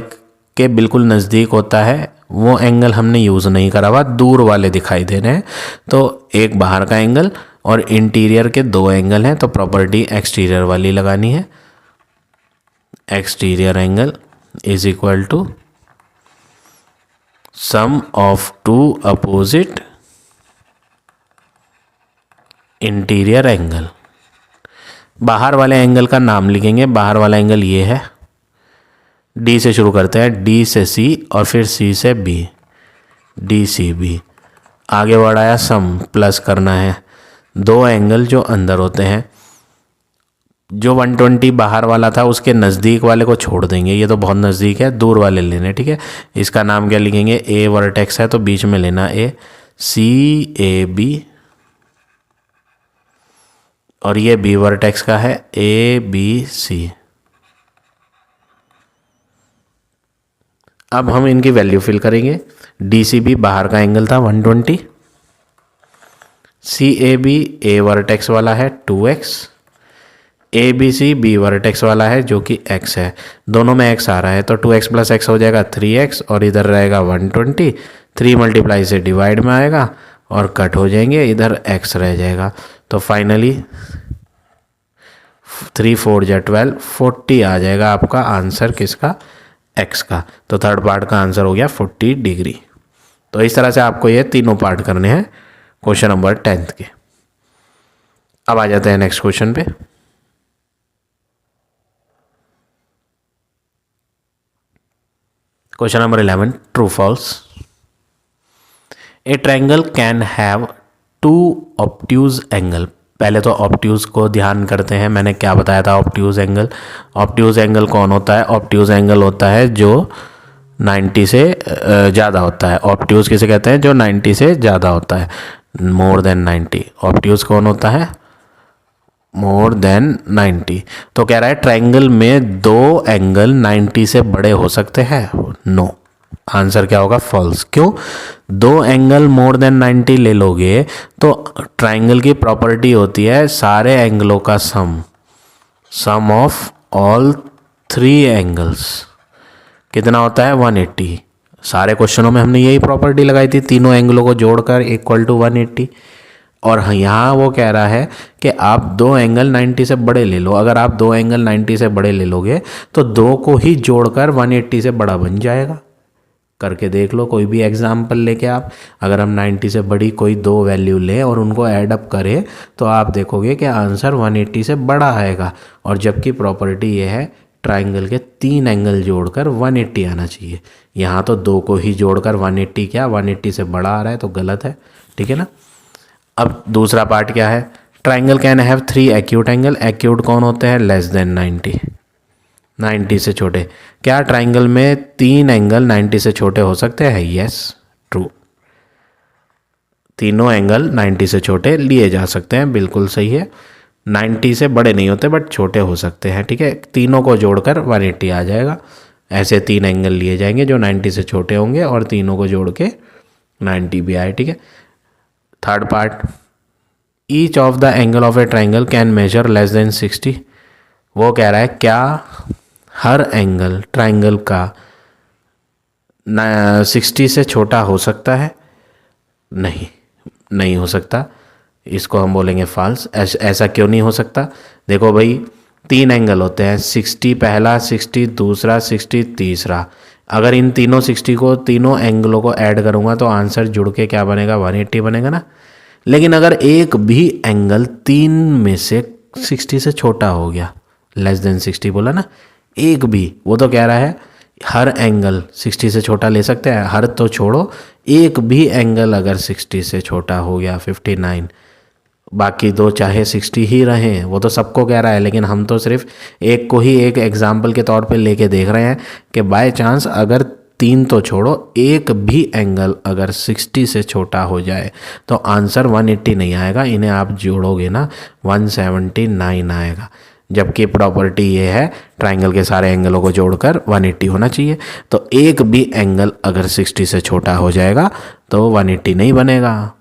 S1: के बिल्कुल नज़दीक होता है वो एंगल हमने यूज़ नहीं करा हुआ, दूर वाले दिखाई दे रहे हैं। तो एक बाहर का एंगल और इंटीरियर के दो एंगल हैं, तो प्रॉपर्टी एक्सटीरियर वाली लगानी है। Exterior angle is equal to sum of two opposite interior angle. बाहर वाले एंगल का नाम लिखेंगे। बाहर वाला एंगल ये है, D से शुरू करते हैं, D से C और फिर C से B, DCB। आगे बढ़ाया, सम प्लस करना है। दो एंगल जो अंदर होते हैं, जो 120 बाहर वाला था उसके नज़दीक वाले को छोड़ देंगे, ये तो बहुत नज़दीक है, दूर वाले लेने। ठीक है, इसका नाम क्या लिखेंगे, A वर्टेक्स है तो बीच में लेना A, CAB, और ये B वर्टेक्स का है ABC। अब हम इनकी वैल्यू फिल करेंगे। DCB बाहर का एंगल था 120, CAB A वर्टेक्स वाला है 2x, ABC B वर्टेक्स वाला है जो कि x है, दोनों में x आ रहा है तो 2x प्लस x हो जाएगा 3x, और इधर रहेगा 120, 3 मल्टीप्लाई से डिवाइड में आएगा और कट हो जाएंगे, इधर x रह जाएगा। तो फाइनली 3 4 जा 12, 40 आ जाएगा आपका आंसर किसका, x का। तो थर्ड पार्ट का आंसर हो गया 40 डिग्री। तो इस तरह से आपको ये तीनों पार्ट करने हैं क्वेश्चन नंबर 10th के। अब आ जाते हैं नेक्स्ट क्वेश्चन पे। Question number 11, true false. A triangle can have two obtuse angle. पहले तो ऑब्ट्यूज को ध्यान करते हैं, मैंने क्या बताया था ऑब्ट्यूज एंगल। ऑब्ट्यूज एंगल कौन होता है, ऑब्ट्यूज एंगल होता है जो 90 से ज़्यादा होता है। ऑब्ट्यूज किसे कहते हैं, जो 90 से ज़्यादा होता है, मोर देन 90। ऑब्ट्यूज कौन होता है, मोर देन 90। तो कह रहा है ट्रायंगल में दो एंगल 90 से बड़े हो सकते हैं, नो। आंसर क्या होगा? फॉल्स। क्यों? दो एंगल मोर देन 90 ले लोगे तो ट्राइंगल की प्रॉपर्टी होती है सारे एंगलों का सम ऑफ ऑल 3 एंगल्स कितना होता है? 180। सारे क्वेश्चनों में हमने यही प्रॉपर्टी लगाई थी, तीनों एंगलों को जोड़कर इक्वल टू 180। और यहाँ वो कह रहा है कि आप दो एंगल 90 से बड़े ले लो। अगर आप दो एंगल 90 से बड़े ले लोगे तो दो को ही जोड़कर 180 से बड़ा बन जाएगा। करके देख लो कोई भी एग्जाम्पल लेके आप। अगर हम 90 से बड़ी कोई दो वैल्यू लें और उनको ऐड अप करें तो आप देखोगे कि आंसर 180 से बड़ा आएगा। और जबकि प्रॉपर्टी ये है ट्राइंगल के 3 एंगल जोड़कर 180 आना चाहिए। यहाँ तो दो को ही जोड़कर 180 क्या 180 से बड़ा आ रहा है, तो गलत है। ठीक है ना। अब दूसरा पार्ट क्या है? Triangle can have 3 acute angle. Acute कौन होते हैं? लेस देन 90 से छोटे। क्या ट्राइंगल में 3 एंगल 90 से छोटे हो सकते हैं? Yes, true. तीनों एंगल 90 से छोटे लिए जा सकते हैं, बिल्कुल सही है। 90 से बड़े नहीं होते बट छोटे हो सकते हैं। ठीक है, तीनों को जोड़कर 180 आ जाएगा। ऐसे 3 एंगल लिए जाएंगे जो 90 से छोटे होंगे और तीनों को जोड़ के 90 भी आए। ठीक है। Third part, each of the angle of a triangle can measure less than 60। वो कह रहा है क्या हर एंगल ट्राइंगल का 60 से छोटा हो सकता है? नहीं हो सकता। इसको हम बोलेंगे फॉल्स। ऐसा क्यों नहीं हो सकता? देखो भाई, 3 एंगल होते हैं, 60 पहला, 60 दूसरा, 60 तीसरा। अगर इन तीनों 60 को तीनों एंगलों को ऐड करूँगा तो आंसर जुड़ के क्या बनेगा? 180 बनेगा ना। लेकिन अगर एक भी एंगल 3 में से 60 से छोटा हो गया, लेस देन 60 बोला ना, एक भी, वो तो कह रहा है हर एंगल 60 से छोटा ले सकते हैं। हर तो छोड़ो, एक भी एंगल अगर 60 से छोटा हो गया 59, बाकी दो चाहे 60 ही रहें, वो तो सबको कह रहा है। लेकिन हम तो सिर्फ एक को ही एक एग्जाम्पल के तौर पे लेके देख रहे हैं कि बाय चांस अगर 3 तो छोड़ो, एक भी एंगल अगर 60 से छोटा हो जाए तो आंसर 180 नहीं आएगा। इन्हें आप जोड़ोगे ना 179 आएगा। जबकि प्रॉपर्टी ये है ट्राइंगल के सारे एंगलों को जोड़कर 180 होना चाहिए। तो एक भी एंगल अगर 60 से छोटा हो जाएगा तो 180 नहीं बनेगा।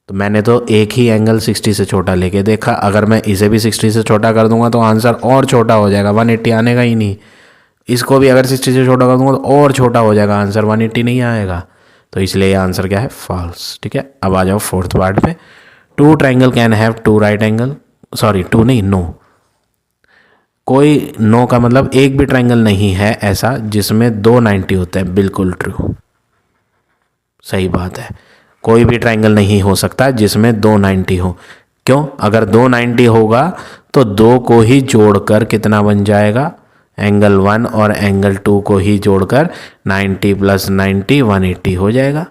S1: तो मैंने तो एक ही एंगल 60 से छोटा लेके देखा, अगर मैं इसे भी 60 से छोटा कर दूंगा तो आंसर और छोटा हो जाएगा, 180 आनेगा ही नहीं। इसको भी अगर 60 से छोटा कर दूंगा तो और छोटा हो जाएगा, आंसर 180 नहीं आएगा। तो इसलिए आंसर क्या है? फॉल्स। ठीक है। अब आ जाओ फोर्थ पार्ट पे। 2 triangle can have 2 right angle. Sorry, 2 नहीं, नो। कोई नो का मतलब एक भी ट्राइंगल नहीं है ऐसा जिसमें 2 90 होते हैं। बिल्कुल ट्रू, सही बात है। कोई भी ट्राइंगल नहीं हो सकता जिसमें 2 90 हो। क्यों? अगर 2 90 होगा तो 2 को ही जोड़कर कितना बन जाएगा? एंगल 1 और एंगल 2 को ही जोड़कर 90 + 90 180 हो जाएगा,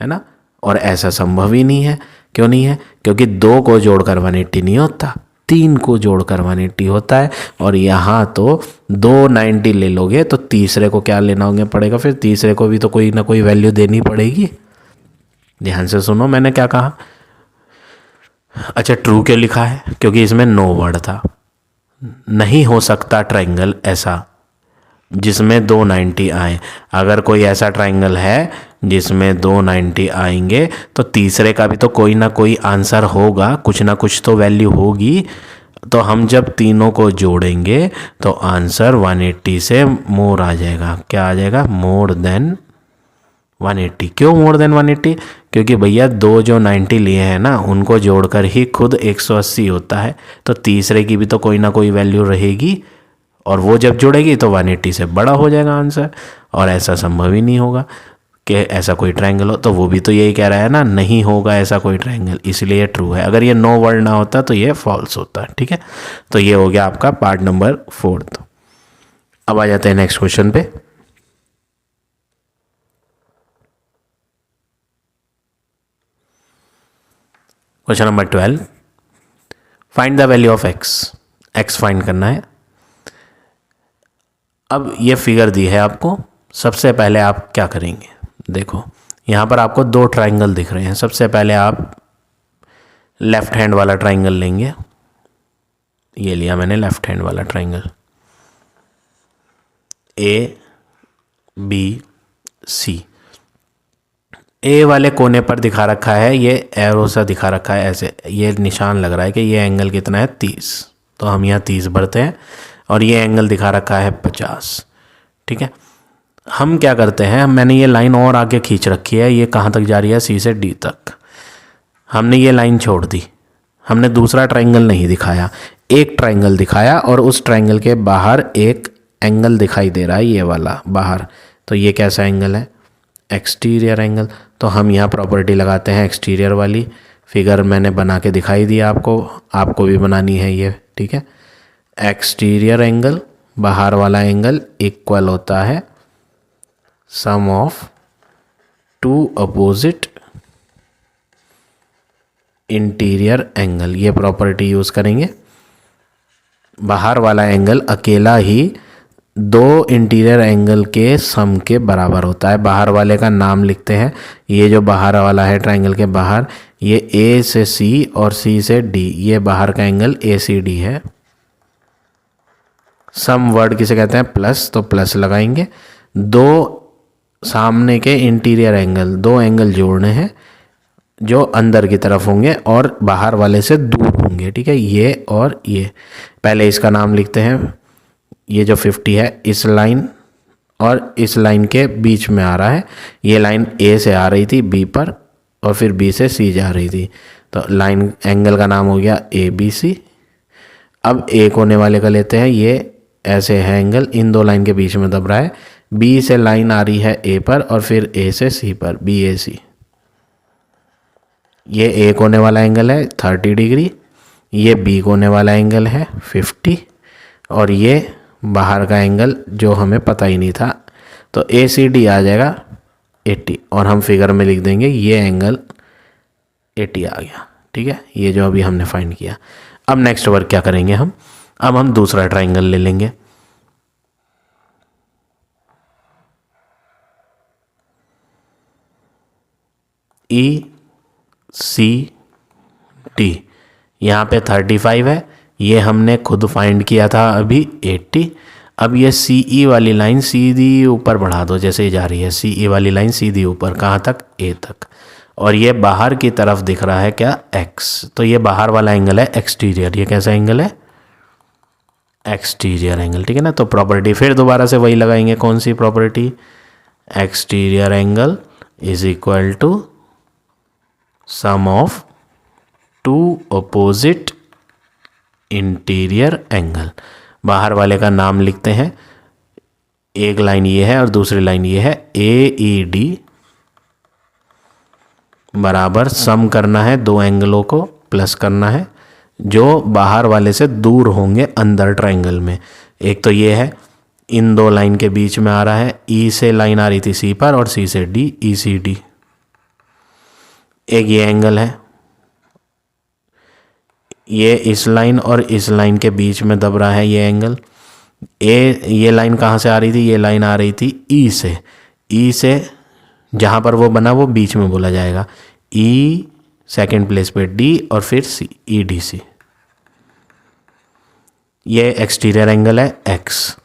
S1: है ना। और ऐसा संभव ही नहीं है। क्यों नहीं है? क्योंकि 2 को जोड़कर 180 नहीं होता, 3 को जोड़कर 180 होता है। और यहाँ तो 2 90 ले लोगे तो तीसरे को क्या लेना होगा पड़ेगा? फिर तीसरे को भी तो कोई ना कोई वैल्यू देनी पड़ेगी। ध्यान से सुनो मैंने क्या कहा। अच्छा, ट्रू क्यों लिखा है? क्योंकि इसमें नो वर्ड था। नहीं हो सकता ट्राइंगल ऐसा जिसमें 2 90 आए। अगर कोई ऐसा ट्राइंगल है जिसमें 2 90 आएंगे तो तीसरे का भी तो कोई ना कोई आंसर होगा, कुछ ना कुछ तो वैल्यू होगी। तो हम जब तीनों को जोड़ेंगे तो आंसर 180 से मोर आ जाएगा। क्या आ जाएगा? More than 180। क्यों मोर देन 180? क्योंकि भैया 2 जो 90 लिए हैं ना, उनको जोड़कर ही खुद 180 होता है। तो तीसरे की भी तो कोई ना कोई वैल्यू रहेगी और वो जब जुड़ेगी तो 180 से बड़ा हो जाएगा आंसर। और ऐसा संभव ही नहीं होगा कि ऐसा कोई ट्रायंगल हो। तो वो भी तो यही कह रहा है ना, नहीं होगा ऐसा कोई ट्रायंगल, इसलिए ट्रू है। अगर ये नो वर्ड ना होता तो ये फॉल्स होता। ठीक है, तो ये हो गया आपका पार्ट नंबर 4। अब आ जाते हैं नेक्स्ट क्वेश्चन पे। Question number 12, find the value of x find करना है। अब ये फिगर दी है आपको। सबसे पहले आप क्या करेंगे, देखो यहाँ पर आपको 2 ट्राइंगल दिख रहे हैं। सबसे पहले आप लेफ्ट हैंड वाला ट्राइंगल लेंगे। ये लिया मैंने लेफ्ट हैंड वाला ट्राइंगल, ए बी सी। ए वाले कोने पर दिखा रखा है, ये एरो सा दिखा रखा है ऐसे, ये निशान लग रहा है कि ये एंगल कितना है 30, तो हम यहाँ 30 भरते हैं और ये एंगल दिखा रखा है 50। ठीक है, हम क्या करते हैं, मैंने ये लाइन और आगे खींच रखी है, ये कहाँ तक जा रही है, सी से डी तक। हमने ये लाइन छोड़ दी, हमने दूसरा ट्रायंगल नहीं दिखाया, एक ट्रायंगल दिखाया और उस ट्रायंगल के बाहर एक एंगल दिखाई दे रहा है ये वाला बाहर। तो ये कैसा एंगल है, एक्सटीरियर एंगल। तो हम यहाँ प्रॉपर्टी लगाते हैं एक्सटीरियर वाली, फिगर मैंने बना के दिखाई दी आपको, आपको भी बनानी है ये। ठीक है, एक्सटीरियर एंगल, बाहर वाला एंगल, इक्वल होता है sum of two opposite interior angle. ये प्रॉपर्टी यूज़ करेंगे। बाहर वाला एंगल अकेला ही दो इंटीरियर एंगल के सम के बराबर होता है। बाहर वाले का नाम लिखते हैं, ये जो बाहर वाला है ट्रायंगल के बाहर, ये ए से सी और सी से डी, ये बाहर का एंगल ए सी डी है। सम वर्ड किसे कहते हैं, प्लस, तो प्लस लगाएंगे। दो सामने के इंटीरियर एंगल, दो एंगल जोड़ने हैं जो अंदर की तरफ होंगे और बाहर वाले से दूर होंगे। ठीक है, ये और ये। पहले इसका नाम लिखते हैं, ये जो 50 है इस लाइन और इस लाइन के बीच में आ रहा है। ये लाइन ए से आ रही थी बी पर और फिर बी से सी जा रही थी, तो लाइन एंगल का नाम हो गया ए बी सी। अब एक होने वाले का लेते हैं, ये ऐसे है एंगल, इन दो लाइन के बीच में दब रहा है। बी से लाइन आ रही है ए पर और फिर ए से सी पर, बी ए सी। ये एक होने वाला एंगल है 30 डिग्री, ये बी होने वाला एंगल है 50 और ये बाहर का एंगल जो हमें पता ही नहीं था, तो ए सी डी आ जाएगा 80 और हम फिगर में लिख देंगे ये एंगल 80 आ गया। ठीक है, ये जो अभी हमने फाइंड किया। अब नेक्स्ट वर्क क्या करेंगे हम, अब हम दूसरा ट्रायंगल ले लेंगे। ई सी डी, यहाँ पे 35 है, ये हमने खुद फाइंड किया था अभी 80। अब ये सी ई वाली लाइन सीधी ऊपर बढ़ा दो, जैसे ही जा रही है सी ई वाली लाइन सीधी ऊपर, कहाँ तक, ए तक। और ये बाहर की तरफ दिख रहा है क्या, एक्स, तो ये बाहर वाला एंगल है एक्सटीरियर। ये कैसा एंगल है, एक्सटीरियर एंगल। ठीक है ना, तो प्रॉपर्टी फिर दोबारा से वही लगाएंगे, कौन सी property, exterior angle is equal to sum of two opposite interior angle. बाहर वाले का नाम लिखते हैं, एक लाइन ये है और दूसरी लाइन ये है, ए ई डी बराबर सम करना है दो एंगलों को, प्लस करना है जो बाहर वाले से दूर होंगे अंदर ट्रायंगल में। एक तो ये है, इन दो लाइन के बीच में आ रहा है, ई से लाइन आ रही थी सी पर और सी से डी, ई सी डी। एक ये एंगल है, ये इस लाइन और इस लाइन के बीच में दब रहा है ये एंगल। ये लाइन कहाँ से आ रही थी, ये लाइन आ रही थी ई से, ई से जहाँ पर वो बना वो बीच में बोला जाएगा, ई सेकंड प्लेस पे डी और फिर सी, ई डी सी। ये एक्सटीरियर एंगल है एक्स,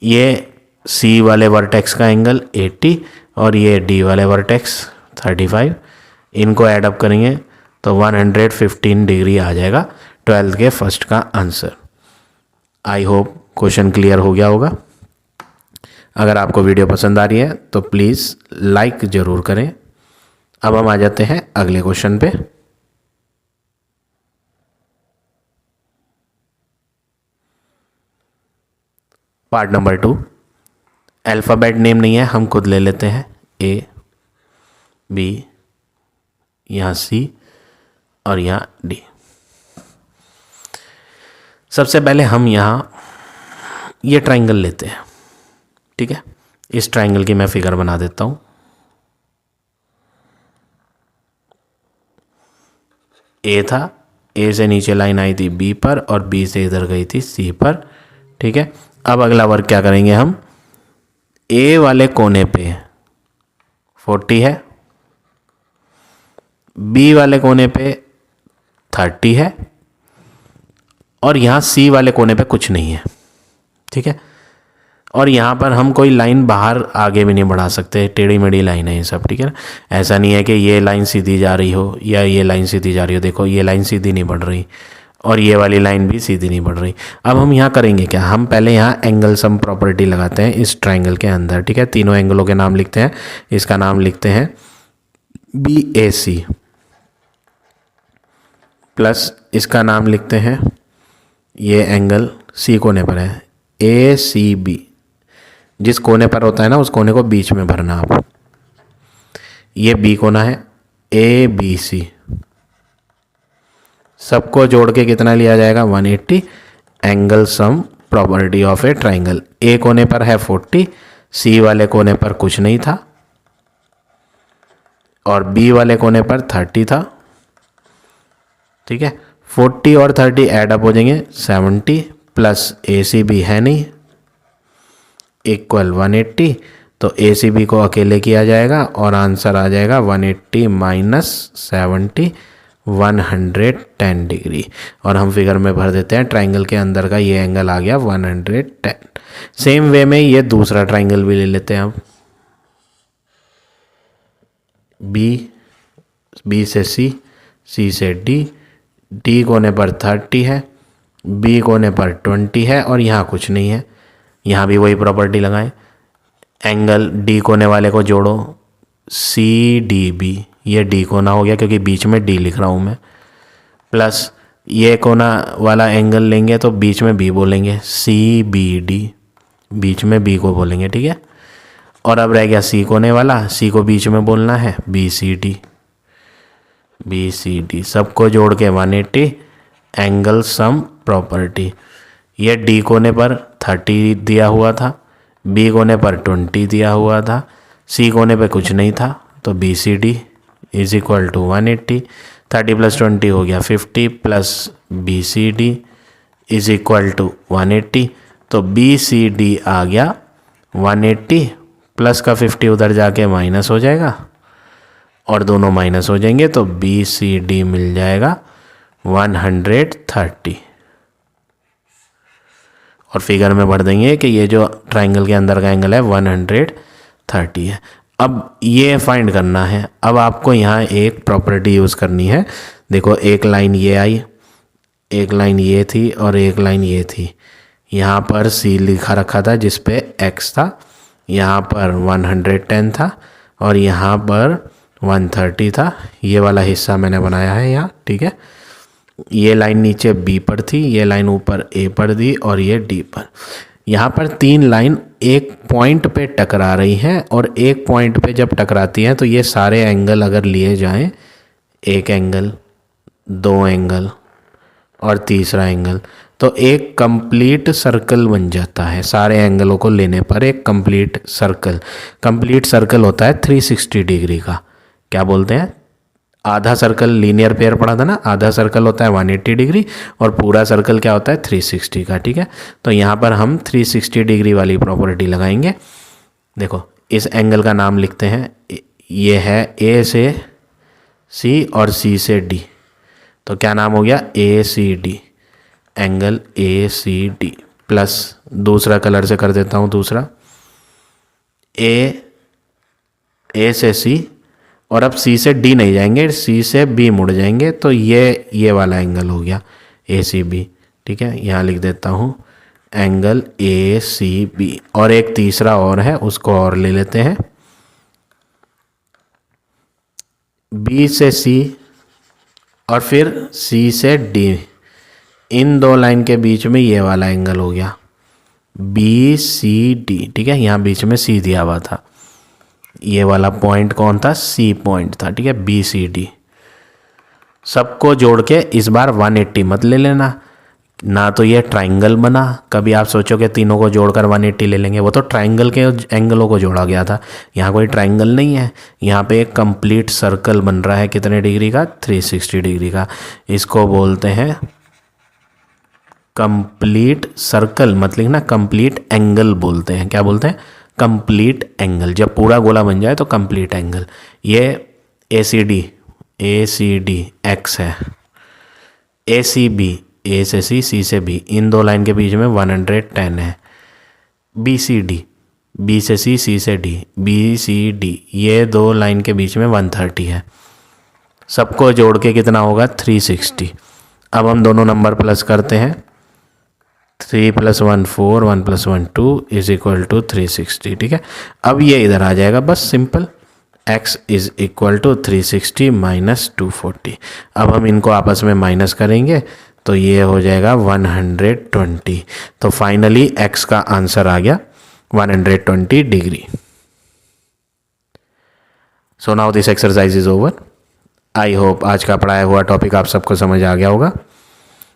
S1: ये सी वाले वर्टेक्स का एंगल 80 और ये डी वाले वर्टेक्स 35। इनको ऐडअप करेंगे तो 115 डिग्री आ जाएगा 12th के फर्स्ट का answer. I hope question clear हो गया होगा। अगर आपको वीडियो पसंद आ रही है तो प्लीज़ लाइक ज़रूर करें। अब हम आ जाते हैं अगले क्वेश्चन पे। पार्ट नंबर 2, अल्फ़ाबेट नेम नहीं है, हम खुद ले लेते हैं, ए बी, यहाँ सी और यहाँ डी। सबसे पहले हम यहाँ ये ट्रायंगल लेते हैं। ठीक है, इस ट्रायंगल की मैं फिगर बना देता हूँ। ए था, ए से नीचे लाइन आई थी बी पर और बी से इधर गई थी सी पर। ठीक है, अब अगला वर्क क्या करेंगे हम, ए वाले कोने पे 40 है, बी वाले कोने पे 30 है और यहाँ सी वाले कोने पे कुछ नहीं है। ठीक है, और यहाँ पर हम कोई लाइन बाहर आगे भी नहीं बढ़ा सकते, टेढ़ी मेढ़ी लाइन है ये सब, ठीक है ना। ऐसा नहीं है कि ये लाइन सीधी जा रही हो या ये लाइन सीधी जा रही हो। देखो ये लाइन सीधी नहीं बढ़ रही और ये वाली लाइन भी सीधी नहीं बढ़ रही। अब हम यहाँ करेंगे क्या, हम पहले यहाँ एंगल सम प्रॉपर्टी लगाते हैं इस ट्राइंगल के अंदर, ठीक है। तीनों एंगलों के नाम लिखते हैं। इसका नाम लिखते हैं BAC प्लस इसका नाम लिखते हैं, ये एंगल C कोने पर है, ACB। जिस कोने पर होता है ना उस कोने को बीच में भरना आप। ये B कोना है, ABC। सबको जोड़ के कितना लिया जाएगा, 180। Angle sum property of a triangle, A कोने पर है 40, C वाले कोने पर कुछ नहीं था और B वाले कोने पर 30 था, ठीक है। 40 और 30 ऐड अप हो जाएंगे 70 प्लस ACB है नहीं इक्वल 180। तो ACB को अकेले किया जाएगा और आंसर आ जाएगा 180 माइनस 70 110 डिग्री। और हम फिगर में भर देते हैं ट्राइंगल के अंदर का ये एंगल आ गया 110। सेम वे में ये दूसरा ट्राइंगल भी ले लेते हैं अब। B से C, C से D, D कोने पर 30 है, B कोने पर 20 है और यहाँ कुछ नहीं है। यहाँ भी वही प्रॉपर्टी लगाएं। एंगल D कोने वाले को जोड़ो, CDB, ये D कोना हो गया क्योंकि बीच में D लिख रहा हूँ मैं, प्लस ये कोना वाला एंगल लेंगे तो बीच में B बोलेंगे, CBD, बीच में B को बोलेंगे, ठीक है। और अब रह गया C कोने वाला, C को बीच में बोलना है, BCD, सबको जोड़ के 180। एंगल सम प्रॉपर्टी, ये D कोने पर 30 दिया हुआ था, B कोने पर 20 दिया हुआ था, C कोने पे कुछ नहीं था, तो BCD इज इक्वल टू 180। 30 प्लस 20 हो गया 50 plus BCD is equal to 180। तो BCD आ गया 180 प्लस का 50 उधर जाके माइनस हो जाएगा और दोनों माइनस हो जाएंगे, तो BCD मिल जाएगा 130। और फिगर में भर देंगे कि ये जो ट्राइंगल के अंदर का एंगल है 130 है। अब ये फाइंड करना है। अब आपको यहाँ एक प्रॉपर्टी यूज़ करनी है। देखो एक लाइन ये आई, एक लाइन ये थी और एक लाइन ये थी। यहाँ पर C लिखा रखा था जिस पे X था, यहाँ पर 110 था और यहाँ पर 130 था। ये वाला हिस्सा मैंने बनाया है यहाँ, ठीक है। ये लाइन नीचे B पर थी, ये लाइन ऊपर A पर दी और ये D पर। यहाँ पर तीन लाइन एक पॉइंट पे टकरा रही हैं और एक पॉइंट पे जब टकराती हैं तो ये सारे एंगल अगर लिए जाएं, एक एंगल, दो एंगल और तीसरा एंगल, तो एक कंप्लीट सर्कल बन जाता है। सारे एंगलों को लेने पर एक कंप्लीट सर्कल होता है 360 डिग्री का। क्या बोलते हैं, आधा सर्कल लीनियर पेयर पढ़ा था ना, आधा सर्कल होता है 180 डिग्री और पूरा सर्कल क्या होता है 360 का, ठीक है। तो यहाँ पर हम 360 डिग्री वाली प्रॉपर्टी लगाएंगे। देखो इस एंगल का नाम लिखते हैं, ये है A से C और C से D, तो क्या नाम हो गया ACD, एंगल ACD। प्लस दूसरा कलर से कर देता हूँ, दूसरा A से C और अब C से D नहीं जाएंगे, C से B मुड़ जाएंगे, तो ये वाला एंगल हो गया ACB, ठीक है। यहाँ लिख देता हूँ एंगल ACB। और एक तीसरा और है, उसको और ले लेते हैं, B से C और फिर C से D, इन दो लाइन के बीच में ये वाला एंगल हो गया BCD, ठीक है। यहाँ बीच में C दिया हुआ था, ये वाला पॉइंट कौन था, C पॉइंट था, ठीक है, BCD। सबको जोड़ के इस बार 180 मत ले लेना, ना तो ये ट्राइंगल बना। कभी आप सोचो कि तीनों को जोड़कर 180 ले लेंगे, वो तो ट्राइंगल के एंगलों को जोड़ा गया था। यहाँ कोई ट्राइंगल नहीं है, यहाँ पे एक कंप्लीट सर्कल बन रहा है कितने डिग्री का, 360 डिग्री का। इसको बोलते हैं कंप्लीट सर्कल, मत लिखना, कंप्लीट एंगल बोलते हैं। क्या बोलते हैं, कंप्लीट एंगल। जब पूरा गोला बन जाए तो कंप्लीट एंगल। ये ACD X है, ACB A से C, C से B, इन दो लाइन के बीच में 110 है। बी सी डी, बी से सी से डी, बी सी डी, ये दो लाइन के बीच में 130 है। सबको जोड़ के कितना होगा 360। अब हम दोनों नंबर प्लस करते हैं, 3 + 1 4, 1 + 1 2 = 360। ठीक है, अब ये इधर आ जाएगा, बस सिंपल, x = 360 - 240। अब हम इनको आपस में माइनस करेंगे तो ये हो जाएगा 120। तो फाइनली x का आंसर आ गया 120 degree. So now this exercise is over. I hope आज का पढ़ाया हुआ टॉपिक आप सबको समझ आ गया होगा।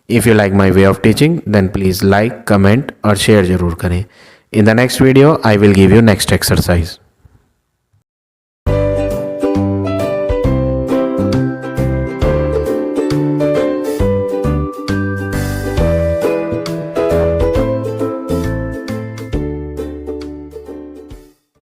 S1: If you like my way of teaching then please like, comment और शेयर ज़रूर करें। In the next video I will give you next exercise.